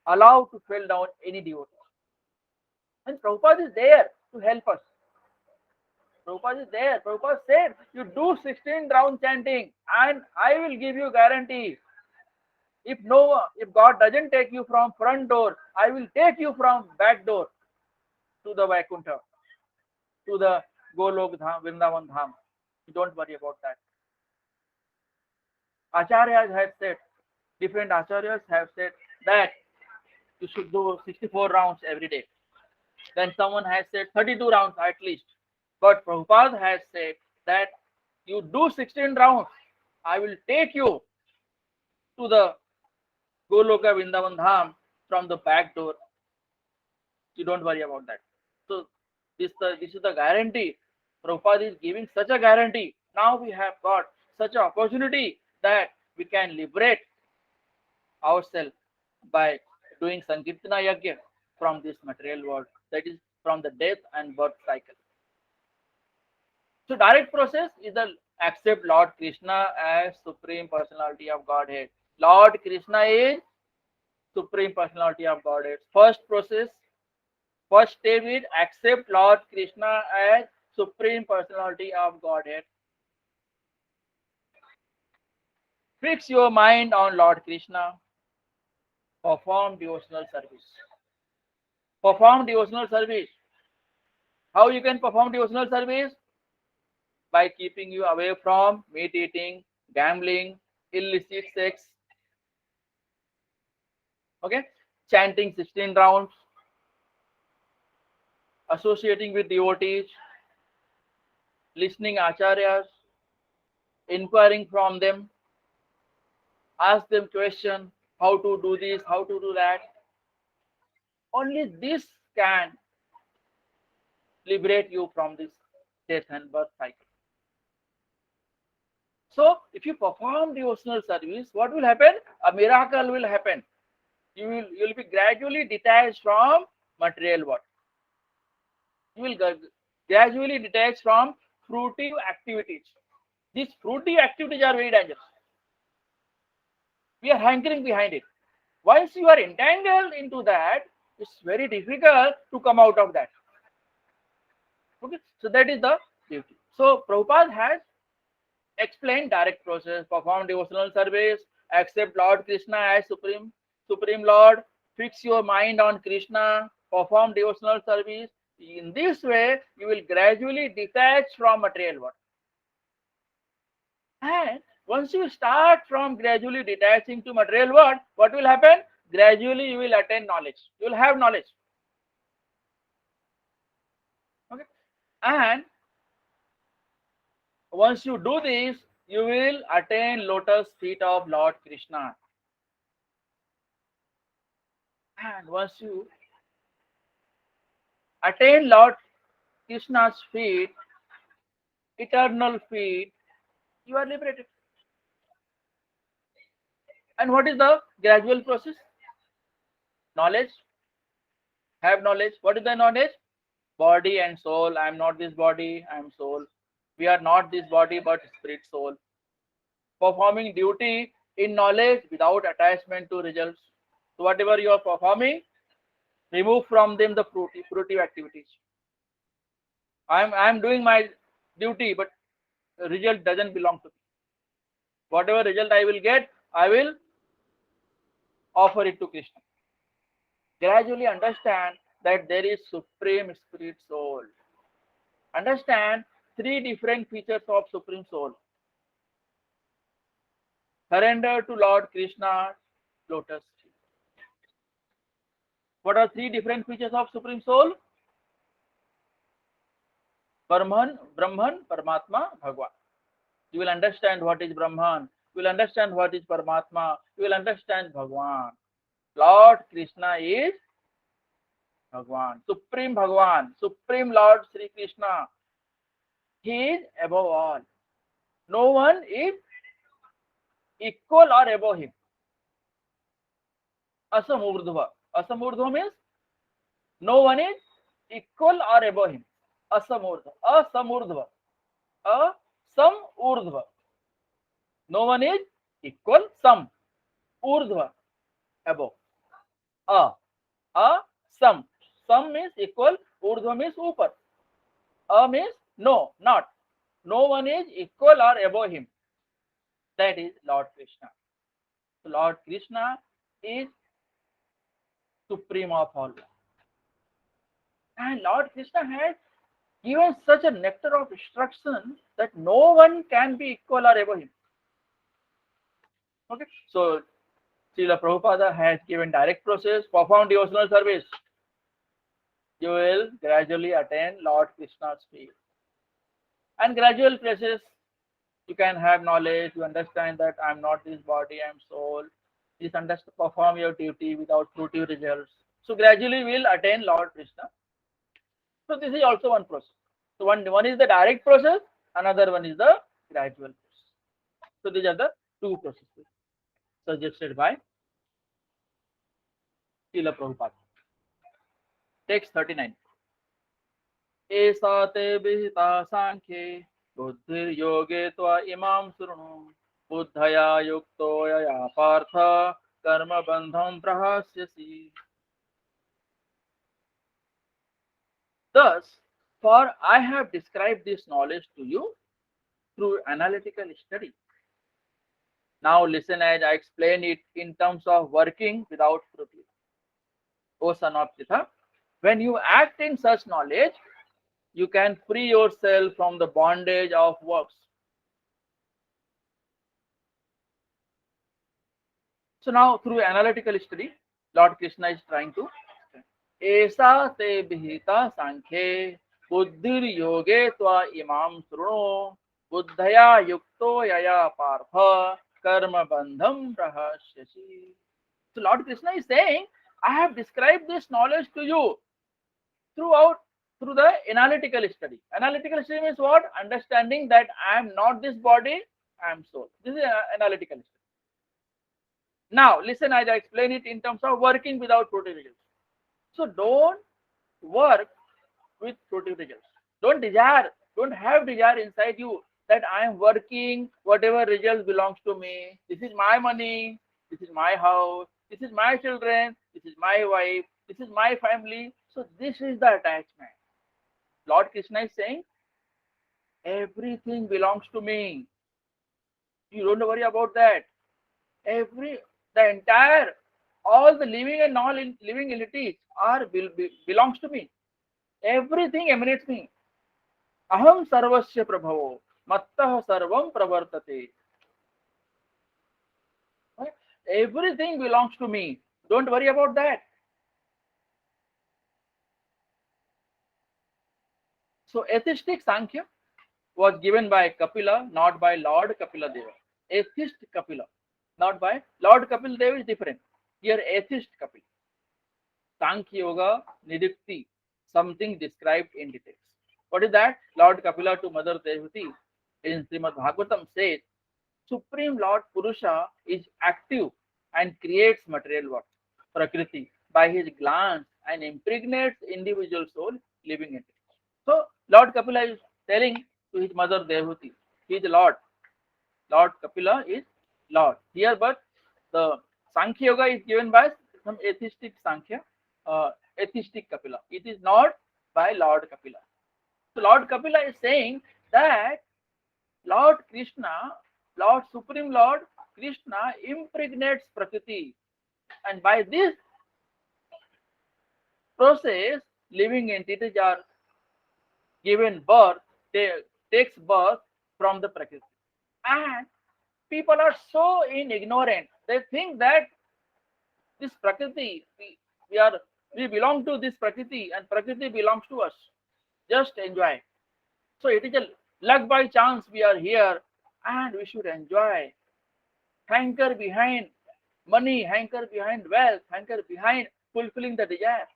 allow to fall down any devotee. And Prabhupada is there to help us. Prabhupada is there. Prabhupada said, you do 16 round chanting and I will give you guarantee. If God doesn't take you from front door, I will take you from back door to the Vaikuntha, to the Golok Dham, Vrindavan Dham. Don't worry about that. Acharyas have said, different acharyas have said that you should do 64 rounds every day. Then someone has said 32 rounds at least. But Prabhupada has said that you do 16 rounds, I will take you to the Goloka Vrindavan Dham from the back door. You don't worry about that. So this is the guarantee. Prabhupada is giving such a guarantee. Now we have got such an opportunity that we can liberate ourselves by doing Sankirtana Yajna from this material world, that is from the death and birth cycle. So direct process is the accept Lord Krishna as Supreme Personality of Godhead. Lord Krishna is Supreme Personality of Godhead. First step is accept Lord Krishna as Supreme Personality of Godhead. Fix your mind on Lord Krishna. Perform devotional service. Perform devotional service. How you can perform devotional service? By keeping you away from meat eating, gambling, illicit sex. Okay? Chanting 16 rounds. Associating with devotees. Listening acharyas. Inquiring from them. Ask them question. How to do this, how to do that. Only this can liberate you from this death and birth cycle. So, if you perform devotional service, what will happen? A miracle will happen. You will be gradually detached from material world. You will gradually detach from fruitive activities. These fruitive activities are very dangerous. We are hankering behind it. Once you are entangled into that, it's very difficult to come out of that. Okay, so that is the duty. So Prabhupada has explained direct process, perform devotional service, accept Lord Krishna as Supreme Lord, fix your mind on Krishna, perform devotional service. In this way, you will gradually detach from material world. And once you start from gradually detaching to material world, what will happen? Gradually you will attain knowledge. You will have knowledge. Okay. And once you do this, you will attain lotus feet of Lord Krishna. And once you attain Lord Krishna's feet, eternal feet, you are liberated. And what is the gradual process? Knowledge. Have knowledge. What is the knowledge? Body and soul. I am not this body, I am soul. We are not this body but spirit soul. Performing duty in knowledge without attachment to results. So whatever you are performing, remove from them the fruitive activities. I am doing my duty, but the result doesn't belong to me. Whatever result I will get, I will offer it to Krishna. Gradually understand that there is supreme spirit soul. Understand three different features of Supreme Soul. Surrender to Lord Krishna's lotus feet. What are three different features of Supreme Soul? Brahman, Paramatma, Bhagwan. You will understand what is Brahman. You will understand what is Paramatma. You will understand Bhagwan. Lord Krishna is Bhagwan, Supreme Bhagwan, Supreme Lord Sri Krishna. He is above all. No one is equal or above him. Asamurdhva. Asamurdhva means no one is equal or above him. Asamurdhva. Asamurdhva. Asamurdhva. No one is equal. Sam. Urdhva. Above. A. Sam. Sam means equal. Urdhva means upar. A means no, not. No one is equal or above him. That is Lord Krishna. So Lord Krishna is supreme of all. And Lord Krishna has given such a nectar of instruction that no one can be equal or above him. Okay, so Srila Prabhupada has given direct process, perform devotional service. You will gradually attain Lord Krishna's feet. And gradual process, you can have knowledge, you understand that I am not this body, I am soul. Just understand, perform your duty without fruitive results. So gradually we will attain Lord Krishna. So this is also one process. So one is the direct process, another one is the gradual process. So these are the two processes suggested by Srila Prabhupada. Text 39. Esa te vihita sankhye buddhir yoge tva imam surnu buddhaya yukto yaya partha karma bandham prahasyasi. Thus, for I have described this knowledge to you through analytical study. Now listen as I explain it in terms of working without fruitivity. O son of Pritha, when you act in such knowledge, you can free yourself from the bondage of works. So now through analytical study, Lord Krishna is trying to Esa te bhita sankhye buddhir yoge tva imam sruno buddhaya yukto yaya partha karma bandham prahasyasi. So Lord Krishna is saying, I have described this knowledge to you through the analytical study. Analytical study means what? Understanding that I am not this body, I am soul. This is analytical study. Now listen as I explain it in terms of working without fruitive results. So don't work with fruitive results. Don't have desire inside you that I am working, whatever results belongs to me. This is my money, this is my house, this is my children, this is my wife, this is my family. So this is the attachment. Lord Krishna is saying, everything belongs to me. You don't worry about that. All the living and non-living entities belongs to me. Everything emanates me. Aham sarvasya prabhavo, mattah sarvam pravartate. Everything belongs to me. Don't worry about that. So atheistic Sankhya was given by Kapila, not by Lord Kapila Deva. Atheist Kapila, not by Lord Kapila Deva is different. Here atheist Kapila. Sankhya Yoga Nidukti, something described in details. What is that? Lord Kapila to Mother Devati in Srimad Bhagavatam says, Supreme Lord Purusha is active and creates material world, Prakriti, by his glance and impregnates individual soul living in it. So Lord Kapila is telling to his mother Devati, he is Lord. Lord Kapila is Lord. Here, but the Sankhya Yoga is given by some atheistic Sankhya, atheistic Kapila. It is not by Lord Kapila. So Lord Kapila is saying that Lord Krishna, Lord Supreme Lord Krishna impregnates Prakriti, and by this process, living entities are given birth, takes birth from the Prakriti. And people are so ignorant. They think that this Prakriti, we are we belong to this Prakriti and Prakriti belongs to us. Just enjoy. So it is a luck by chance we are here and we should enjoy. Hanker behind money, hanker behind wealth, hanker behind fulfilling the desire.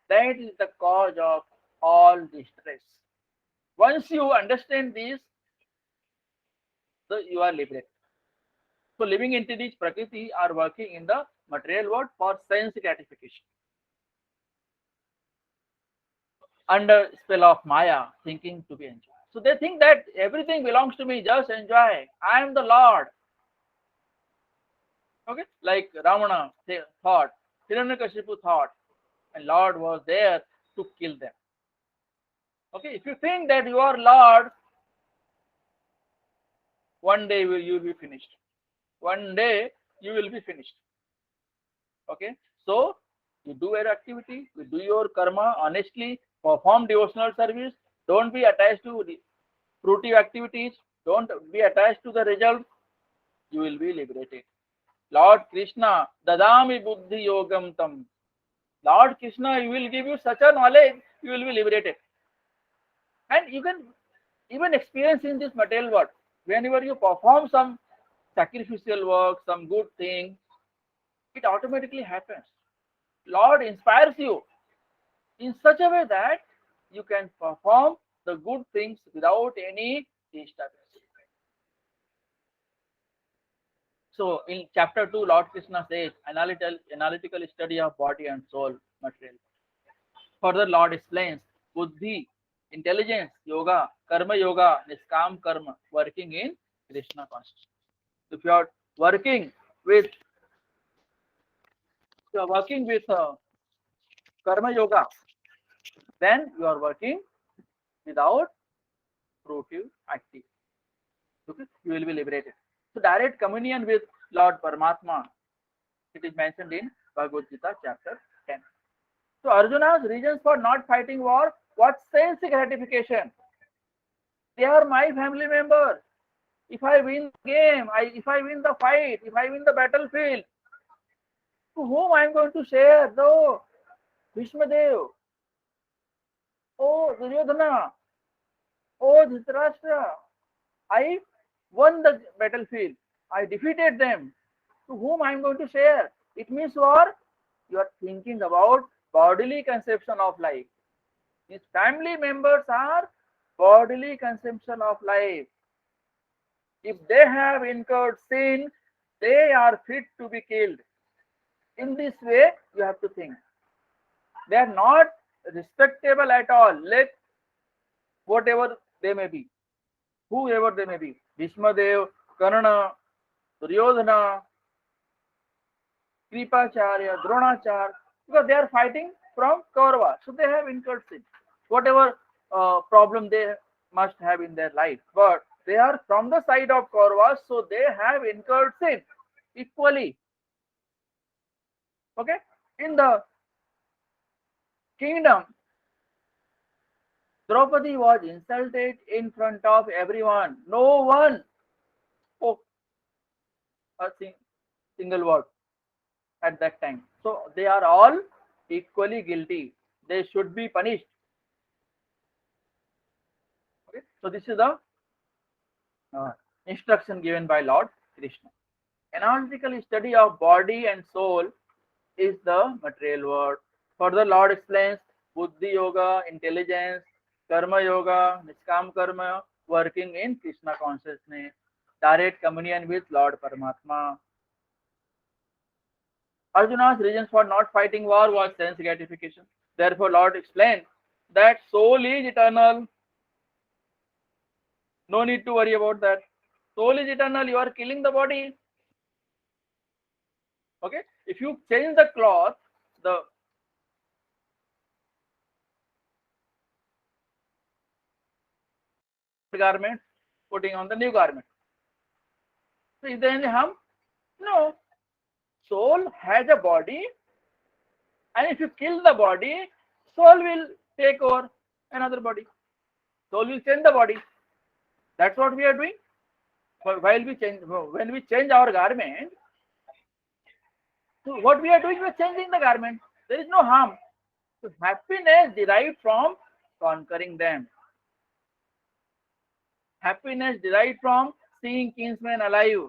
That is the cause of all distress. Once you understand this, so you are liberated. So living entities, Prakriti, are working in the material world for sense gratification. Under spell of Maya, thinking to be enjoyed. So they think that everything belongs to me, just enjoy. I am the Lord. Okay, like Ravana thought, Hiranyakashipu thought, and Lord was there to kill them. Okay, if you think that you are Lord, one day you will be finished. One day you will be finished. Okay, so you do your activity, you do your karma honestly, perform devotional service. Don't be attached to the fruitive activities. Don't be attached to the result. You will be liberated. Lord Krishna, dadami buddhi yogam tam. Lord Krishna, he will give you such a knowledge, you will be liberated. And you can even experience in this material world. Whenever you perform some sacrificial work, some good thing, it automatically happens. Lord inspires you in such a way that you can perform the good things without any disturbance. So in chapter 2, Lord Krishna says analytical study of body and soul material. Further, Lord explains buddhi, intelligence, yoga, niskam karma, working in Krishna consciousness. If you are working with karma yoga, then you are working without fruitive activity. Okay? You will be liberated. So direct communion with Lord Paramatma, it is mentioned in Bhagavad Gita chapter 10. So Arjuna's reasons for not fighting war, what sense gratification? They are my family members. If I win the game, if I win the fight, if I win the battlefield, to whom I am going to share? Though Bhishmadev, oh Duryodhana, oh Dhritarashtra, I won the battlefield. I defeated them. To whom I am going to share? It means war. You are thinking about bodily conception of life. His family members are bodily conception of life. If they have incurred sin, they are fit to be killed. In this way, you have to think. They are not respectable at all. Let whatever they may be, whoever they may be, Bhishmadev, Karna, Duryodhana, Kripacharya, Dronacharya, because they are fighting from Kaurava, so they have incurred sin. Whatever problem they must have in their life, but they are from the side of Kauravas, so they have incurred sin equally. Okay, in the kingdom, Draupadi was insulted in front of everyone. No one spoke a single word at that time. So they are all equally guilty. They should be punished. Okay, so this is the instruction given by Lord Krishna. Analytical study of body and soul is the material world. Further, Lord explains Buddhi Yoga, intelligence, Karma Yoga, Niskam Karma, working in Krishna consciousness, direct communion with Lord Paramatma. Arjuna's reasons for not fighting war was sense gratification. Therefore, Lord explained that soul is eternal. No need to worry about that. Soul is eternal. You are killing the body. Okay, if you change the cloth, the garment, putting on the new garment. So is there any harm? No. Soul has a body, and if you kill the body, soul will take over another body. soul will change the body. That's what we are doing. While we change, when we change our garment, so what we are doing, we are changing the garment. There is no harm. So happiness derived from conquering them. Happiness derived from seeing kinsmen alive.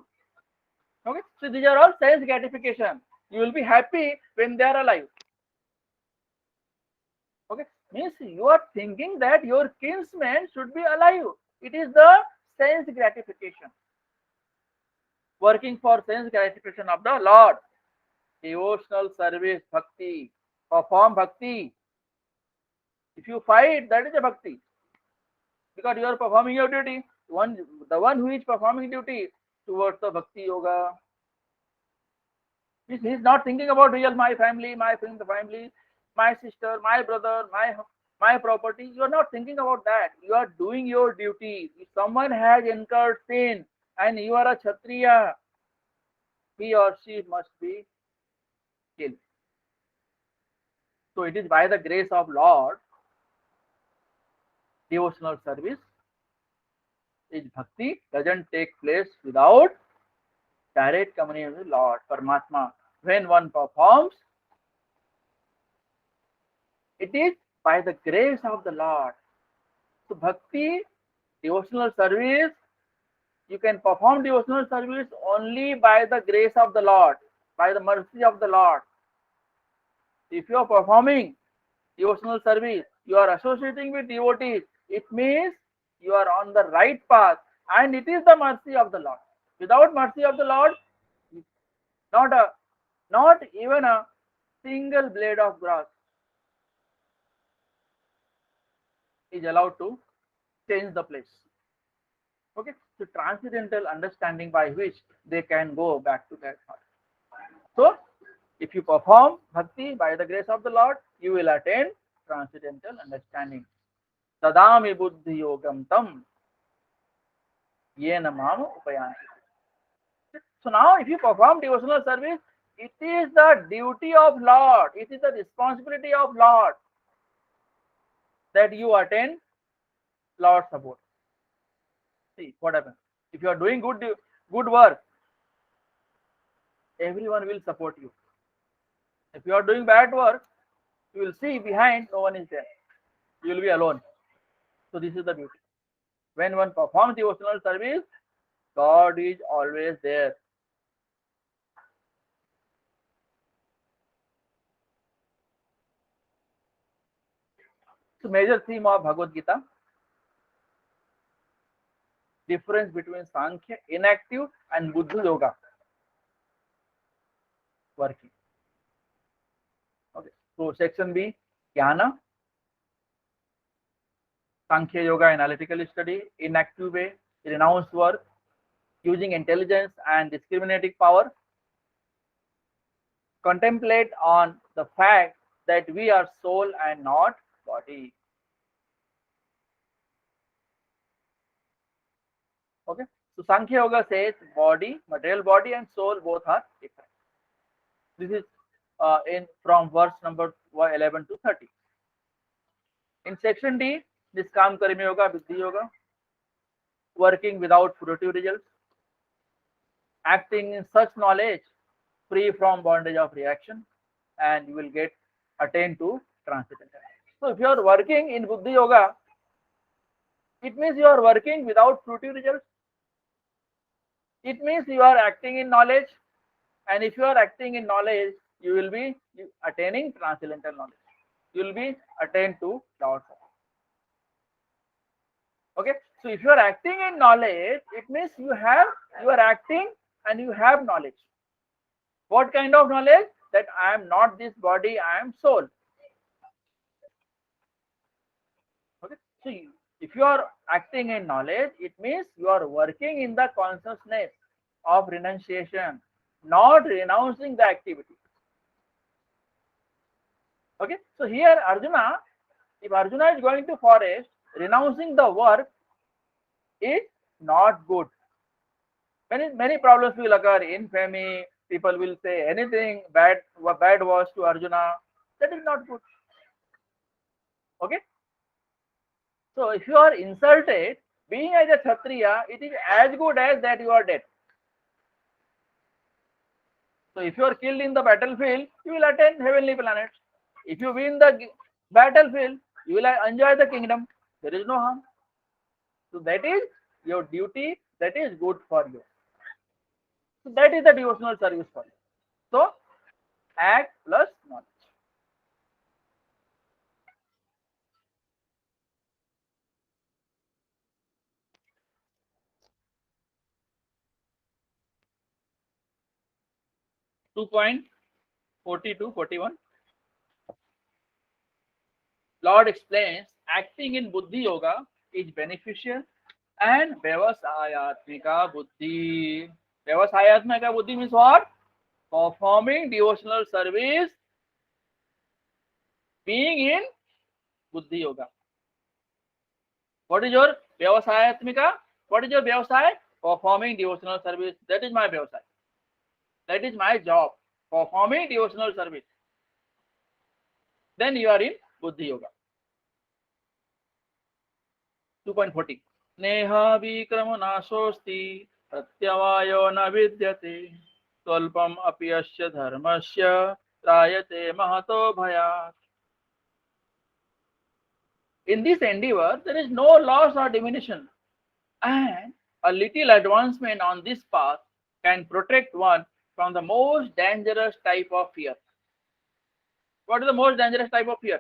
Okay, so these are all sense gratification. You will be happy when they are alive. Okay, means you are thinking that your kinsmen should be alive. It is the sense gratification. Working for sense gratification of the Lord. Devotional service, bhakti. Perform bhakti. If you fight, that is a bhakti. Because you are performing your duty. The one who is performing duty towards the bhakti yoga, he is not thinking about real my family, my family, my sister, my brother, my property. You are not thinking about that. You are doing your duty. If someone has incurred sin and you are a kshatriya, he or she must be killed. So it is by the grace of Lord, devotional service is bhakti doesn't take place without direct communion with Lord, Paramatma. When one performs, it is by the grace of the Lord. So bhakti, devotional service, you can perform devotional service only by the grace of the Lord, by the mercy of the Lord. If you are performing devotional service, you are associating with devotees, it means you are on the right path, and it is the mercy of the Lord. Without mercy of the Lord, not even a single blade of grass is allowed to change the place. Okay, so transcendental understanding by which they can go back to their heart. So, if you perform bhakti by the grace of the Lord, you will attain transcendental understanding. Tadami buddhi yogam tam yena mam upayanti. So now, if you perform devotional service, it is the duty of Lord. It is the responsibility of Lord that you attain Lord's support. See what happens. If you are doing good work, everyone will support you. If you are doing bad work, you will see behind no one is there. You will be alone. So this is the beauty. When one performs devotional service, God is always there. So major theme of Bhagavad Gita, difference between Sankhya, inactive, and Buddhi Yoga, working. Okay. So section B, Jnana, Sankhya Yoga, analytical study, inactive way, renounced work, using intelligence and discriminating power, contemplate on the fact that we are soul and not body. Okay, so Sankhya Yoga says body, material body, and soul both are different. This is in from verse number 11 to 30. In section D, Niskam Karma Yoga, Buddhi Yoga, working without fruitive results, acting in such knowledge free from bondage of reaction, and you will get attain to transcendental. So if you are working in Buddhi Yoga, it means you are working without fruitive results. It means you are acting in knowledge, and if you are acting in knowledge, you will be attaining transcendental knowledge. You will be attained to Lord's support. Okay, so if you are acting in knowledge, it means you are acting and you have knowledge. What kind of knowledge? That I am not this body, I am soul. Okay, so if you are acting in knowledge, it means you are working in the consciousness of renunciation, not renouncing the activity. Okay, so here Arjuna, if Arjuna is going to forest, renouncing the work is not good. Many problems will occur. Infamy, people will say anything bad words to Arjuna. That is not good. Okay, So if you are insulted, being as a Kshatriya, it is as good as that you are dead. So if you are killed in the battlefield, you will attain heavenly planets. If you win the battlefield, you will enjoy the kingdom. There is no harm. So that is your duty. That is good for you. So that is the devotional service for you. So act plus knowledge. 2.42-41. Lord explains acting in Buddhi Yoga is beneficial and Vyavasayatmika Buddhi. Vyavasayatmika Buddhi means what? Performing devotional service, being in Buddhi Yoga. What is your Vyavasayatmika? What is your Vyavasay? Performing devotional service. That is my Vyavasay. That is my job. Performing devotional service. Then you are in Buddhi Yoga. 2.40. Neha Vikram नाशोस्ति प्रत्यवायो न विद्यते स्वल्पम अपि अस्य धर्मस्य त्रायते महतो भयात्. In this endeavor, there is no loss or diminution, and a little advancement on this path can protect one from the most dangerous type of fear. What is the most dangerous type of fear?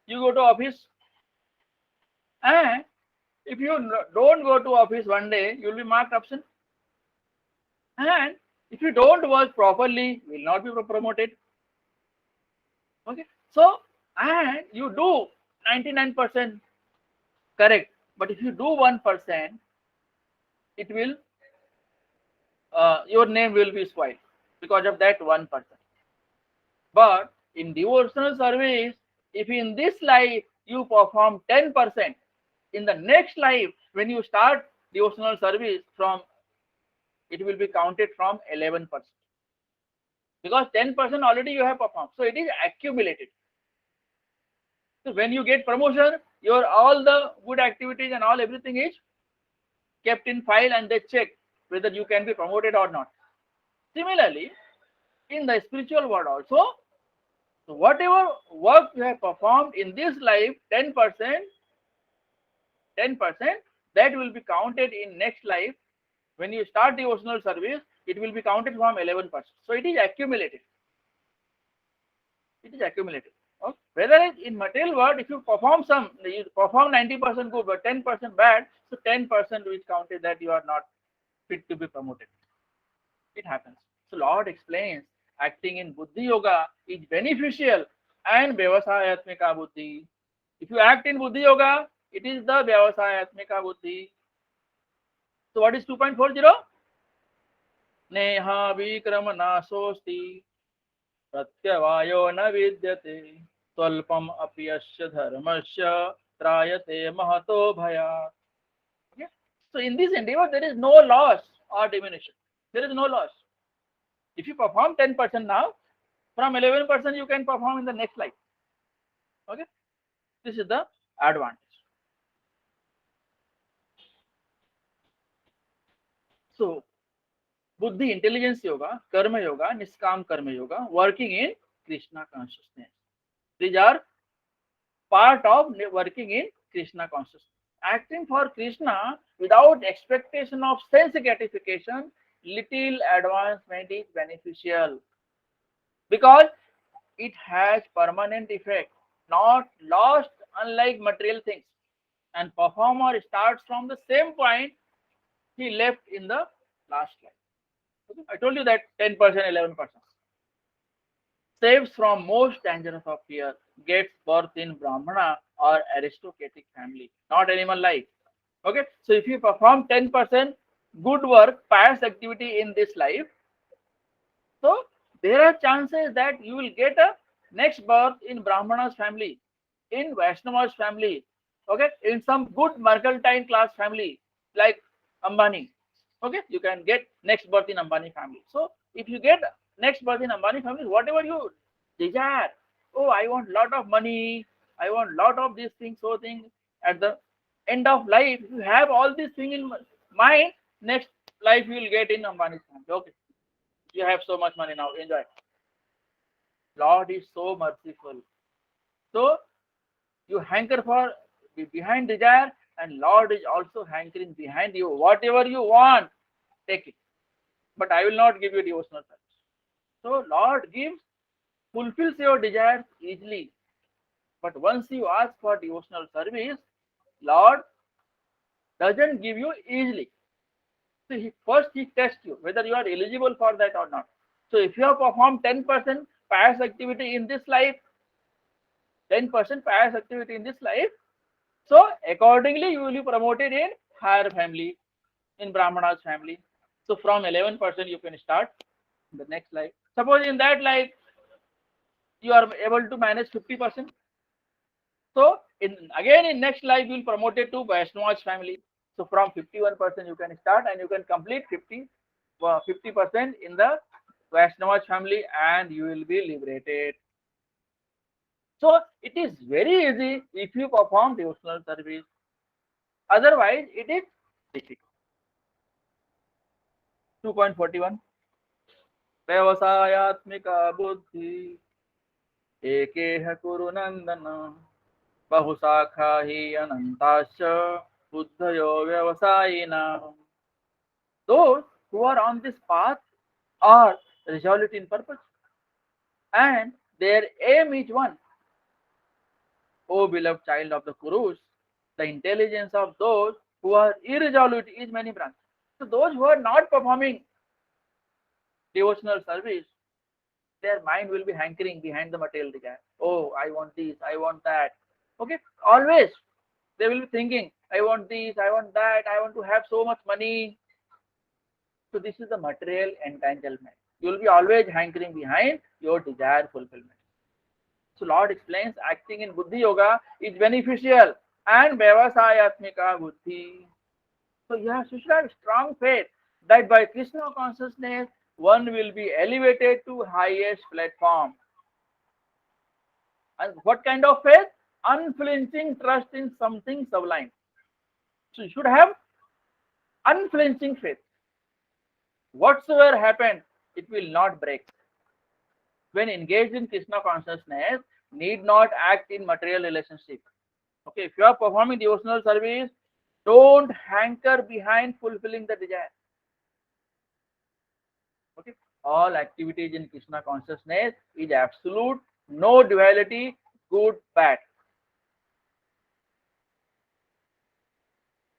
You go to office, and if you don't go to office one day, you will be marked absent. And if you don't work properly, you will not be promoted. Okay. So, and you do 99% correct, but if you do 1%, it will your name will be spoiled because of that 1%. But in devotional service, if in this life you perform 10%, in the next life when you start devotional service from, it will be counted from 11%, because 10% already you have performed. So it is accumulated. So when you get promotion, your all the good activities and all everything is kept in file and they check whether you can be promoted or not. Similarly, in the spiritual world also, so whatever work you have performed in this life, 10%, that will be counted in next life. When you start devotional service, it will be counted from 11%. So it is accumulated. It is accumulated. Okay. Whether in material world, if you perform 90% good, but 10% bad, so 10% which counted that you are not fit to be promoted. It happens. So Lord explains acting in Buddhi Yoga is beneficial and Vyavasayatmika Buddhi. If you act in Buddhi Yoga, it is the Vyavasayatmika Buddhi. So what is 2.40? Neha Vikram Nasosti Pratyavayo na vidyate Swalpam apiyasya dharmasya trayate mahato bhaya. Okay? So in this endeavor, there is no loss or diminution. There is no loss. If you perform 10% now, from 11% you can perform in the next life. Okay? This is the advantage. So, Buddhi, intelligence yoga, karma yoga, niskam karma yoga, working in Krishna consciousness. These are part of working in Krishna consciousness. Acting for Krishna without expectation of sense gratification, little advancement is beneficial because it has permanent effect, not lost, unlike material things. And performer starts from the same point he left in the last life. Okay? I told you that 10%, 11%. Saves from most dangerous of fear, gets birth in Brahmana or aristocratic family, not animal life. Okay, so if you perform 10% good work, pious activity in this life, so there are chances that you will get a next birth in Brahmana's family, in Vaishnava's family, okay, in some good mercantile class family like Ambani. Okay, you can get next birth in Ambani family. So if you get next birth in Ambani family, whatever you desire, oh, I want lot of money, I want lot of these things, so things, at the end of life, you have all these things in mind, next life you will get in Ambani's family. Okay, you have so much money now, enjoy. Lord is so merciful. So you hanker for behind desire, and Lord is also hankering behind you. Whatever you want, take it. But I will not give you devotional service. So Lord gives, fulfills your desires easily. But once you ask for devotional service, Lord doesn't give you easily. So first he tests you whether you are eligible for that or not. So if you have performed 10% pious activity in this life, 10% pious activity in this life, so accordingly you will be promoted in higher family, in Brahmana's family. So from 11% you can start the next life. Suppose in that life you are able to manage 50%. So again in next life you will promoted to Vaishnava's family. So from 51% you can start and you can complete 50% in the Vaishnava's family and you will be liberated. So it is very easy if you perform devotional service. Otherwise it is difficult. 2.41 व्यवसायात्मिका बुद्धि एकेह कुरु नंदन बहुशाखा हि अनंताश्च बुद्धयो व्यवसायिना. Those who are on this path are resolute in purpose and their aim is one. O beloved child of the Kurus, the intelligence of those who are irresolute is many branches. So those who are not performing devotional service, their mind will be hankering behind the material desire. Oh, I want this, I want that. Okay, always they will be thinking, I want this, I want that, I want to have so much money. So this is the material entanglement. You will be always hankering behind your desire fulfillment. So Lord explains acting in Buddhi Yoga is beneficial and Vyavasayatmika Buddhi. So you should have strong faith that by Krishna consciousness one will be elevated to highest platform. And what kind of faith? Unflinching trust in something sublime. So you should have unflinching faith. Whatsoever happened, it will not break. When engaged in Krishna consciousness, need not act in material relationship. Okay, if you are performing devotional service, don't hanker behind fulfilling the desire. Okay, all activities in Krishna consciousness is absolute, no duality, good, bad.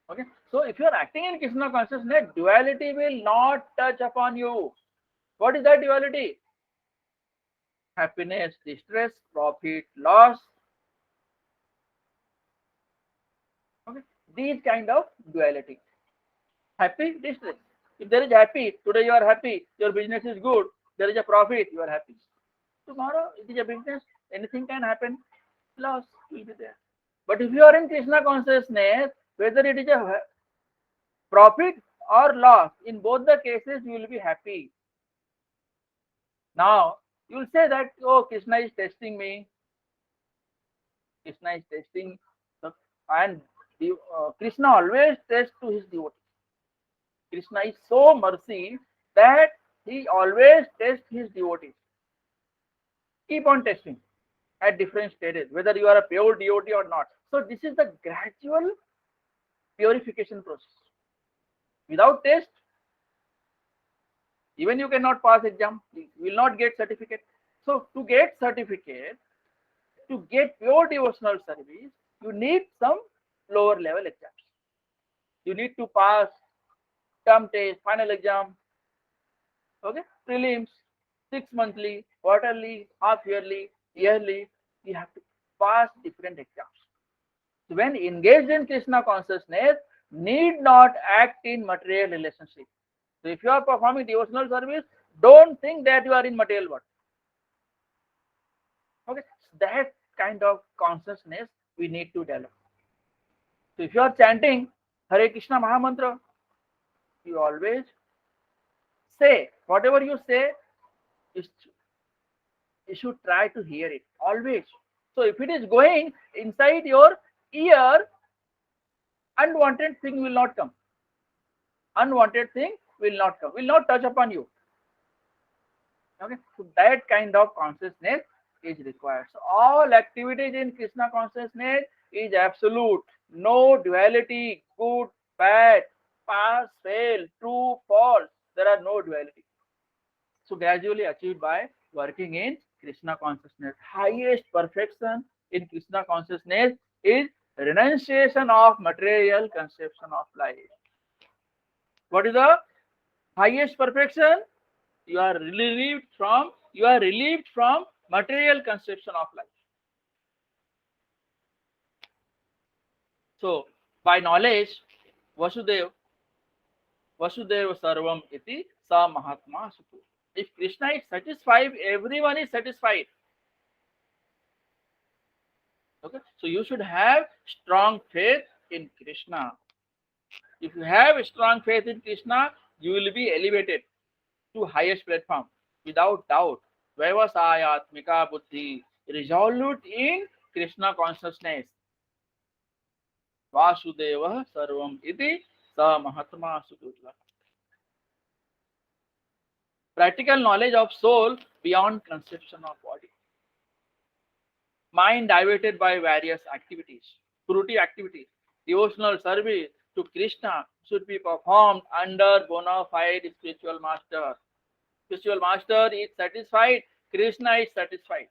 Okay, so if you are acting in Krishna consciousness, duality will not touch upon you. What is that duality? Happiness, distress, profit, loss. Okay, these kind of duality. Happy, distress. If there is happy, today you are happy, your business is good, there is a profit, you are happy. Tomorrow it is a business, anything can happen, loss will be there. But if you are in Krishna consciousness, whether it is a profit or loss, in both the cases you will be happy. Now you will say that, oh, Krishna is testing me. Krishna is testing, and Krishna always tests to his devotees. Krishna is so mercy that he always tests his devotees. Keep on testing at different stages, whether you are a pure devotee or not. So this is the gradual purification process. Without test, even you cannot pass exam, you will not get certificate. So to get certificate, to get pure devotional service, you need some lower level exams. You need to pass term test, final exam, okay, prelims, 6 monthly, quarterly, half yearly, yearly. You have to pass different exams. So when engaged in Krishna consciousness, need not act in material relationship. So if you are performing devotional service, don't think that you are in material world. Okay, so that kind of consciousness we need to develop. So if you are chanting Hare Krishna Mahamantra, you always say, whatever you say, you should try to hear it always. So if it is going inside your ear, unwanted thing will not come. Unwanted thing will not come, will not touch upon you. Okay, so that kind of consciousness is required. So all activities in Krishna consciousness is absolute, no duality, good, bad, pass, fail, true, false. There are no duality. So gradually achieved by working in Krishna consciousness. Highest perfection in Krishna consciousness is renunciation of material conception of life. What is the highest perfection? You are relieved from material conception of life. So by knowledge, Vasudev Sarvam iti sa Mahatma Sutu. If Krishna is satisfied, everyone is satisfied. Okay, so you should have strong faith in Krishna. If you have a strong faith in Krishna, you will be elevated to highest platform without doubt. Vyavasayatmika buddhi, resolute in Krishna consciousness. Vasudeva sarvam iti sa Mahatma Sudutla. Practical knowledge of soul beyond conception of body. Mind diverted by various activities, fruity activities, devotional service to Krishna should be performed under bona fide spiritual master. Spiritual master is satisfied, Krishna is satisfied.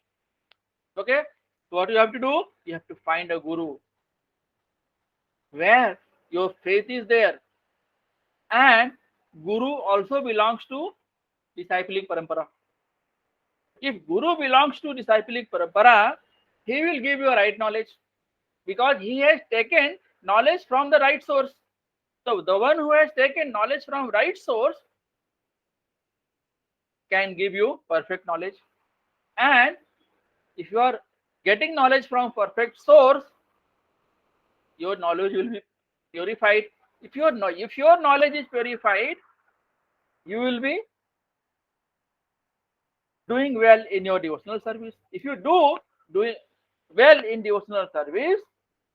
Okay? So what you have to do? You have to find a guru where your faith is there, and guru also belongs to disciplic parampara. If guru belongs to disciplic parampara, he will give you right knowledge because he has taken knowledge from the right source. So the one who has taken knowledge from right source can give you perfect knowledge. And if you are getting knowledge from perfect source, your knowledge will be purified. If your knowledge is purified, you will be doing well in your devotional service. If you do well in devotional service,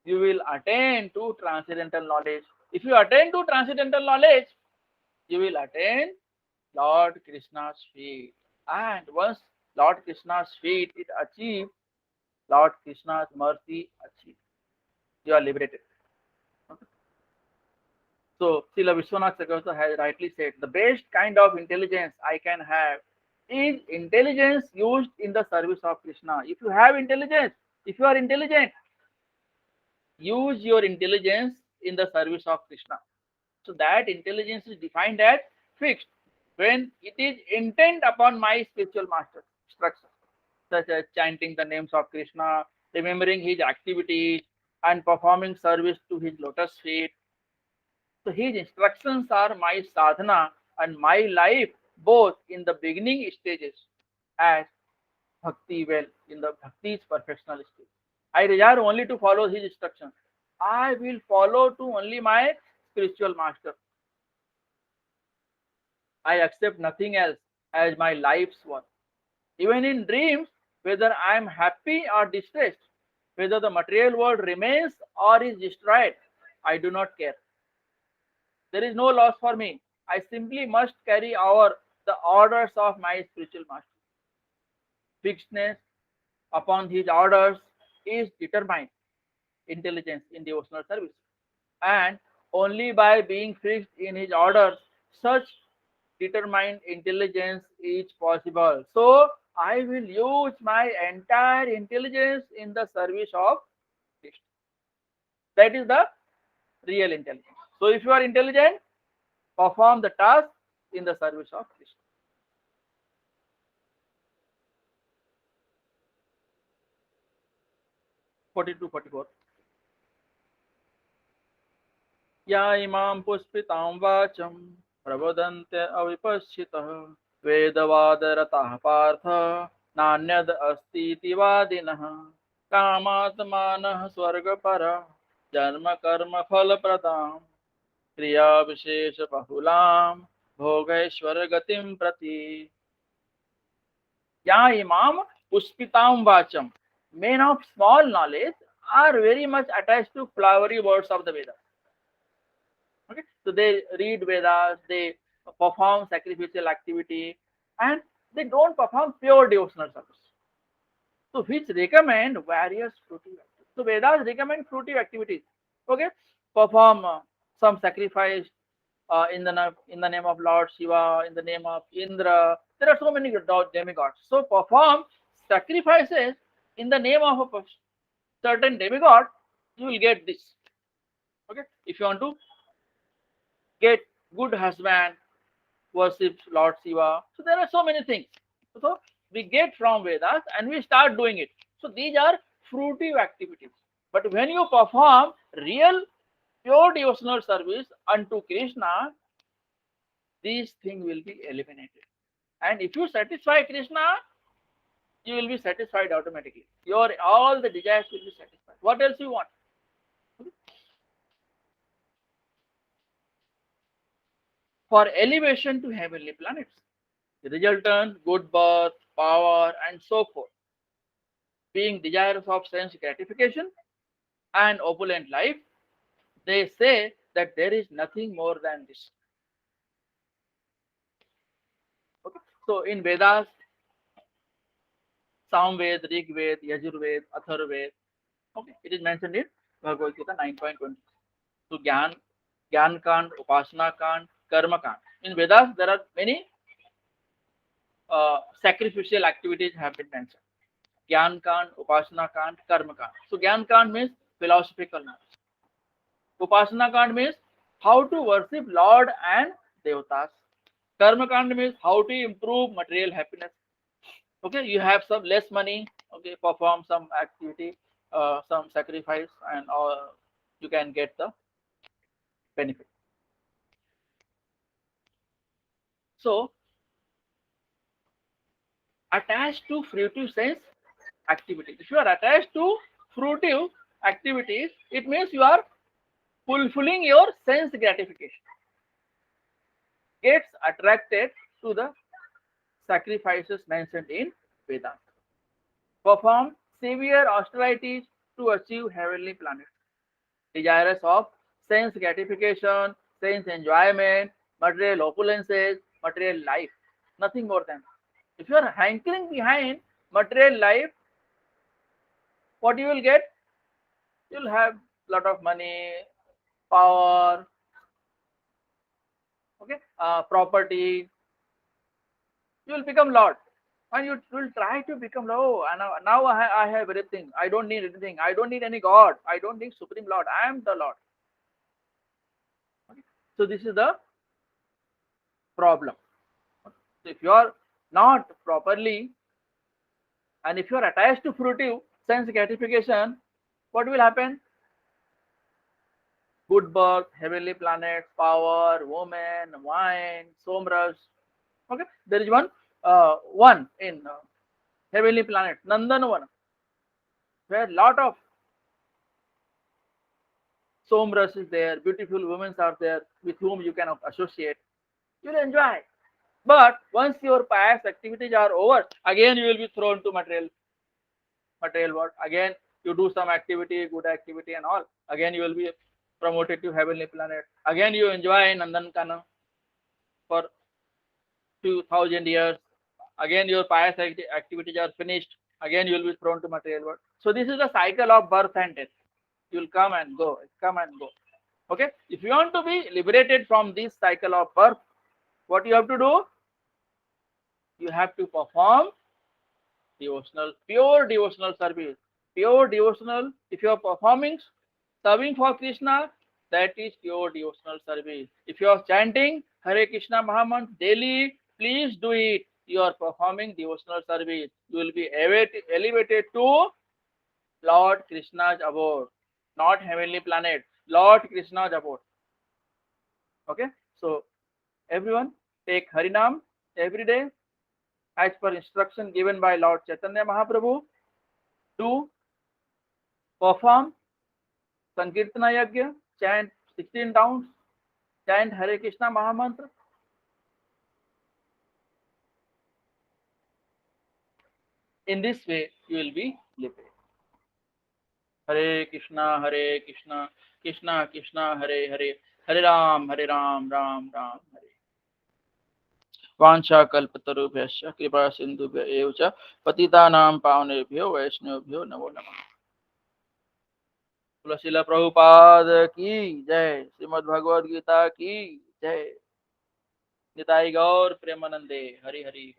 you will attain to transcendental knowledge. If you attain to transcendental knowledge, you will attain Lord Krishna's feet. And once Lord Krishna's feet is achieved, Lord Krishna's mercy achieved. You are liberated. Okay. So Srila Vishwanath Chakravarti has rightly said, the best kind of intelligence I can have is intelligence used in the service of Krishna. If you have intelligence, if you are intelligent, use your intelligence in the service of Krishna. So that intelligence is defined as fixed when it is intent upon my spiritual master instructions, such as chanting the names of Krishna, remembering his activities, and performing service to his lotus feet. So his instructions are my sadhana and my life, both in the beginning stages as bhakti, well, in the bhakti's perfectional stage. I desire only to follow his instructions. I will follow to only my spiritual master. I accept nothing else as my life's work. Even in dreams, whether I am happy or distressed, whether the material world remains or is destroyed, I do not care. There is no loss for me. I simply must carry over the orders of my spiritual master. Fixedness upon his orders is determined intelligence in devotional service. And only by being fixed in his orders, such determined intelligence is possible. So I will use my entire intelligence in the service of Krishna. That is the real intelligence. So if you are intelligent, perform the task in the service of Krishna. Forty-two, 44. या इमां पुष्पितां वाचं प्रवदन्ते अविपश्चितः वेदवादरताः पार्थ नान्यद् अस्तीति वादिनः कामात्मानः स्वर्गपर जन्म कर्म फलप्रदां क्रियाविशेषबहुलां भोगैश्वर गतिं प्रति या इमां पुष्पितां वाचं. Men of small knowledge are very much attached to flowery words of the Vedas. So they read Vedas, they perform sacrificial activity, and they don't perform pure devotional service. So which recommend various fruitive activities. So Vedas recommend fruitive activities. Okay, perform some sacrifice in the name of Lord Shiva, in the name of Indra. There are so many demigods. So perform sacrifices in the name of a certain demigod. You will get this. Okay, if you want to get good husband, worship Lord Shiva. So there are so many things. So we get from Vedas and we start doing it. So these are fruitive activities. But when you perform real pure devotional service unto Krishna, these things will be eliminated. And if you satisfy Krishna, you will be satisfied automatically. Your all the desires will be satisfied. What else you want? For elevation to heavenly planets, the resultant good birth, power, and so forth. Being desirous of sense gratification and opulent life, they say that there is nothing more than this. Okay? So in Vedas, Samved, Rig Ved, Yajurved, Atharved, okay, it is mentioned in Bhagavad Gita 9.20. So Gyan Kand, Upasana Kand, Karma Kand. In Vedas, there are many sacrificial activities have been mentioned. Gyan Kand, Upasana Kand, Karma Kand. So Gyan Kand means philosophical knowledge. Upasana Kand means how to worship Lord and Devatas. Karma Kand means how to improve material happiness. Okay, you have some less money. Okay, perform some activity, some sacrifice, and you can get the benefit. So, attached to fruitive sense activities. If you are attached to fruitive activities, it means you are fulfilling your sense gratification. Gets attracted to the sacrifices mentioned in Vedanta. Perform severe austerities to achieve heavenly planets. Desirous of sense gratification, sense enjoyment, material opulences, material life. Nothing more than that. If you are hankering behind material life, what you will get? You will have lot of money, power, okay, property. You will become Lord. And you will try to become Lord. Oh, and now I have everything. I don't need anything. I don't need any God. I don't need Supreme Lord. I am the Lord. Okay. So this is the problem. So if you are not properly, and if you are attached to fruitive sense gratification, what will happen? Good birth, heavenly planets, power, woman, wine, somras. Okay, there is one in heavenly planet, Nandanvan, where lot of somras is there, beautiful women are there with whom you can associate. You'll enjoy. But once your past activities are over, again you will be thrown to material world. Again, you do some activity, good activity and all. Again, you will be promoted to heavenly planet. Again, you enjoy Nandankana for 2000 years. Again, your pious activities are finished. Again, you will be thrown to material world. So this is the cycle of birth and death. You will come and go, come and go. Okay. If you want to be liberated from this cycle of birth, what you have to do? You have to perform devotional, pure devotional service. Pure devotional, if you are performing, serving for Krishna, that is pure devotional service. If you are chanting Hare Krishna Mahamantra daily, please do it. You are performing devotional service. You will be elevated to Lord Krishna's abode, not heavenly planet, Lord Krishna's abode. Okay, so everyone take Harinam every day as per instruction given by Lord Chaitanya Mahaprabhu. To perform Sankirtana Yajna, chant 16 rounds, chant Hare Krishna Mahamantra. In this way, you will be liberated. Hare Krishna, Krishna Krishna, Hare Hare, हरे राम राम राम हरे। वाञ्छा कल्पतरुभ्यश्च कृपा सिन्धुभ्य एव च पतितानां पावनेभ्यो वैष्णवेभ्यो नमो नमः। तुलसीला प्रभुपाद की जय। श्रीमद् भगवद गीता की जय। निताई गौर प्रेमानंदे हरि हरि।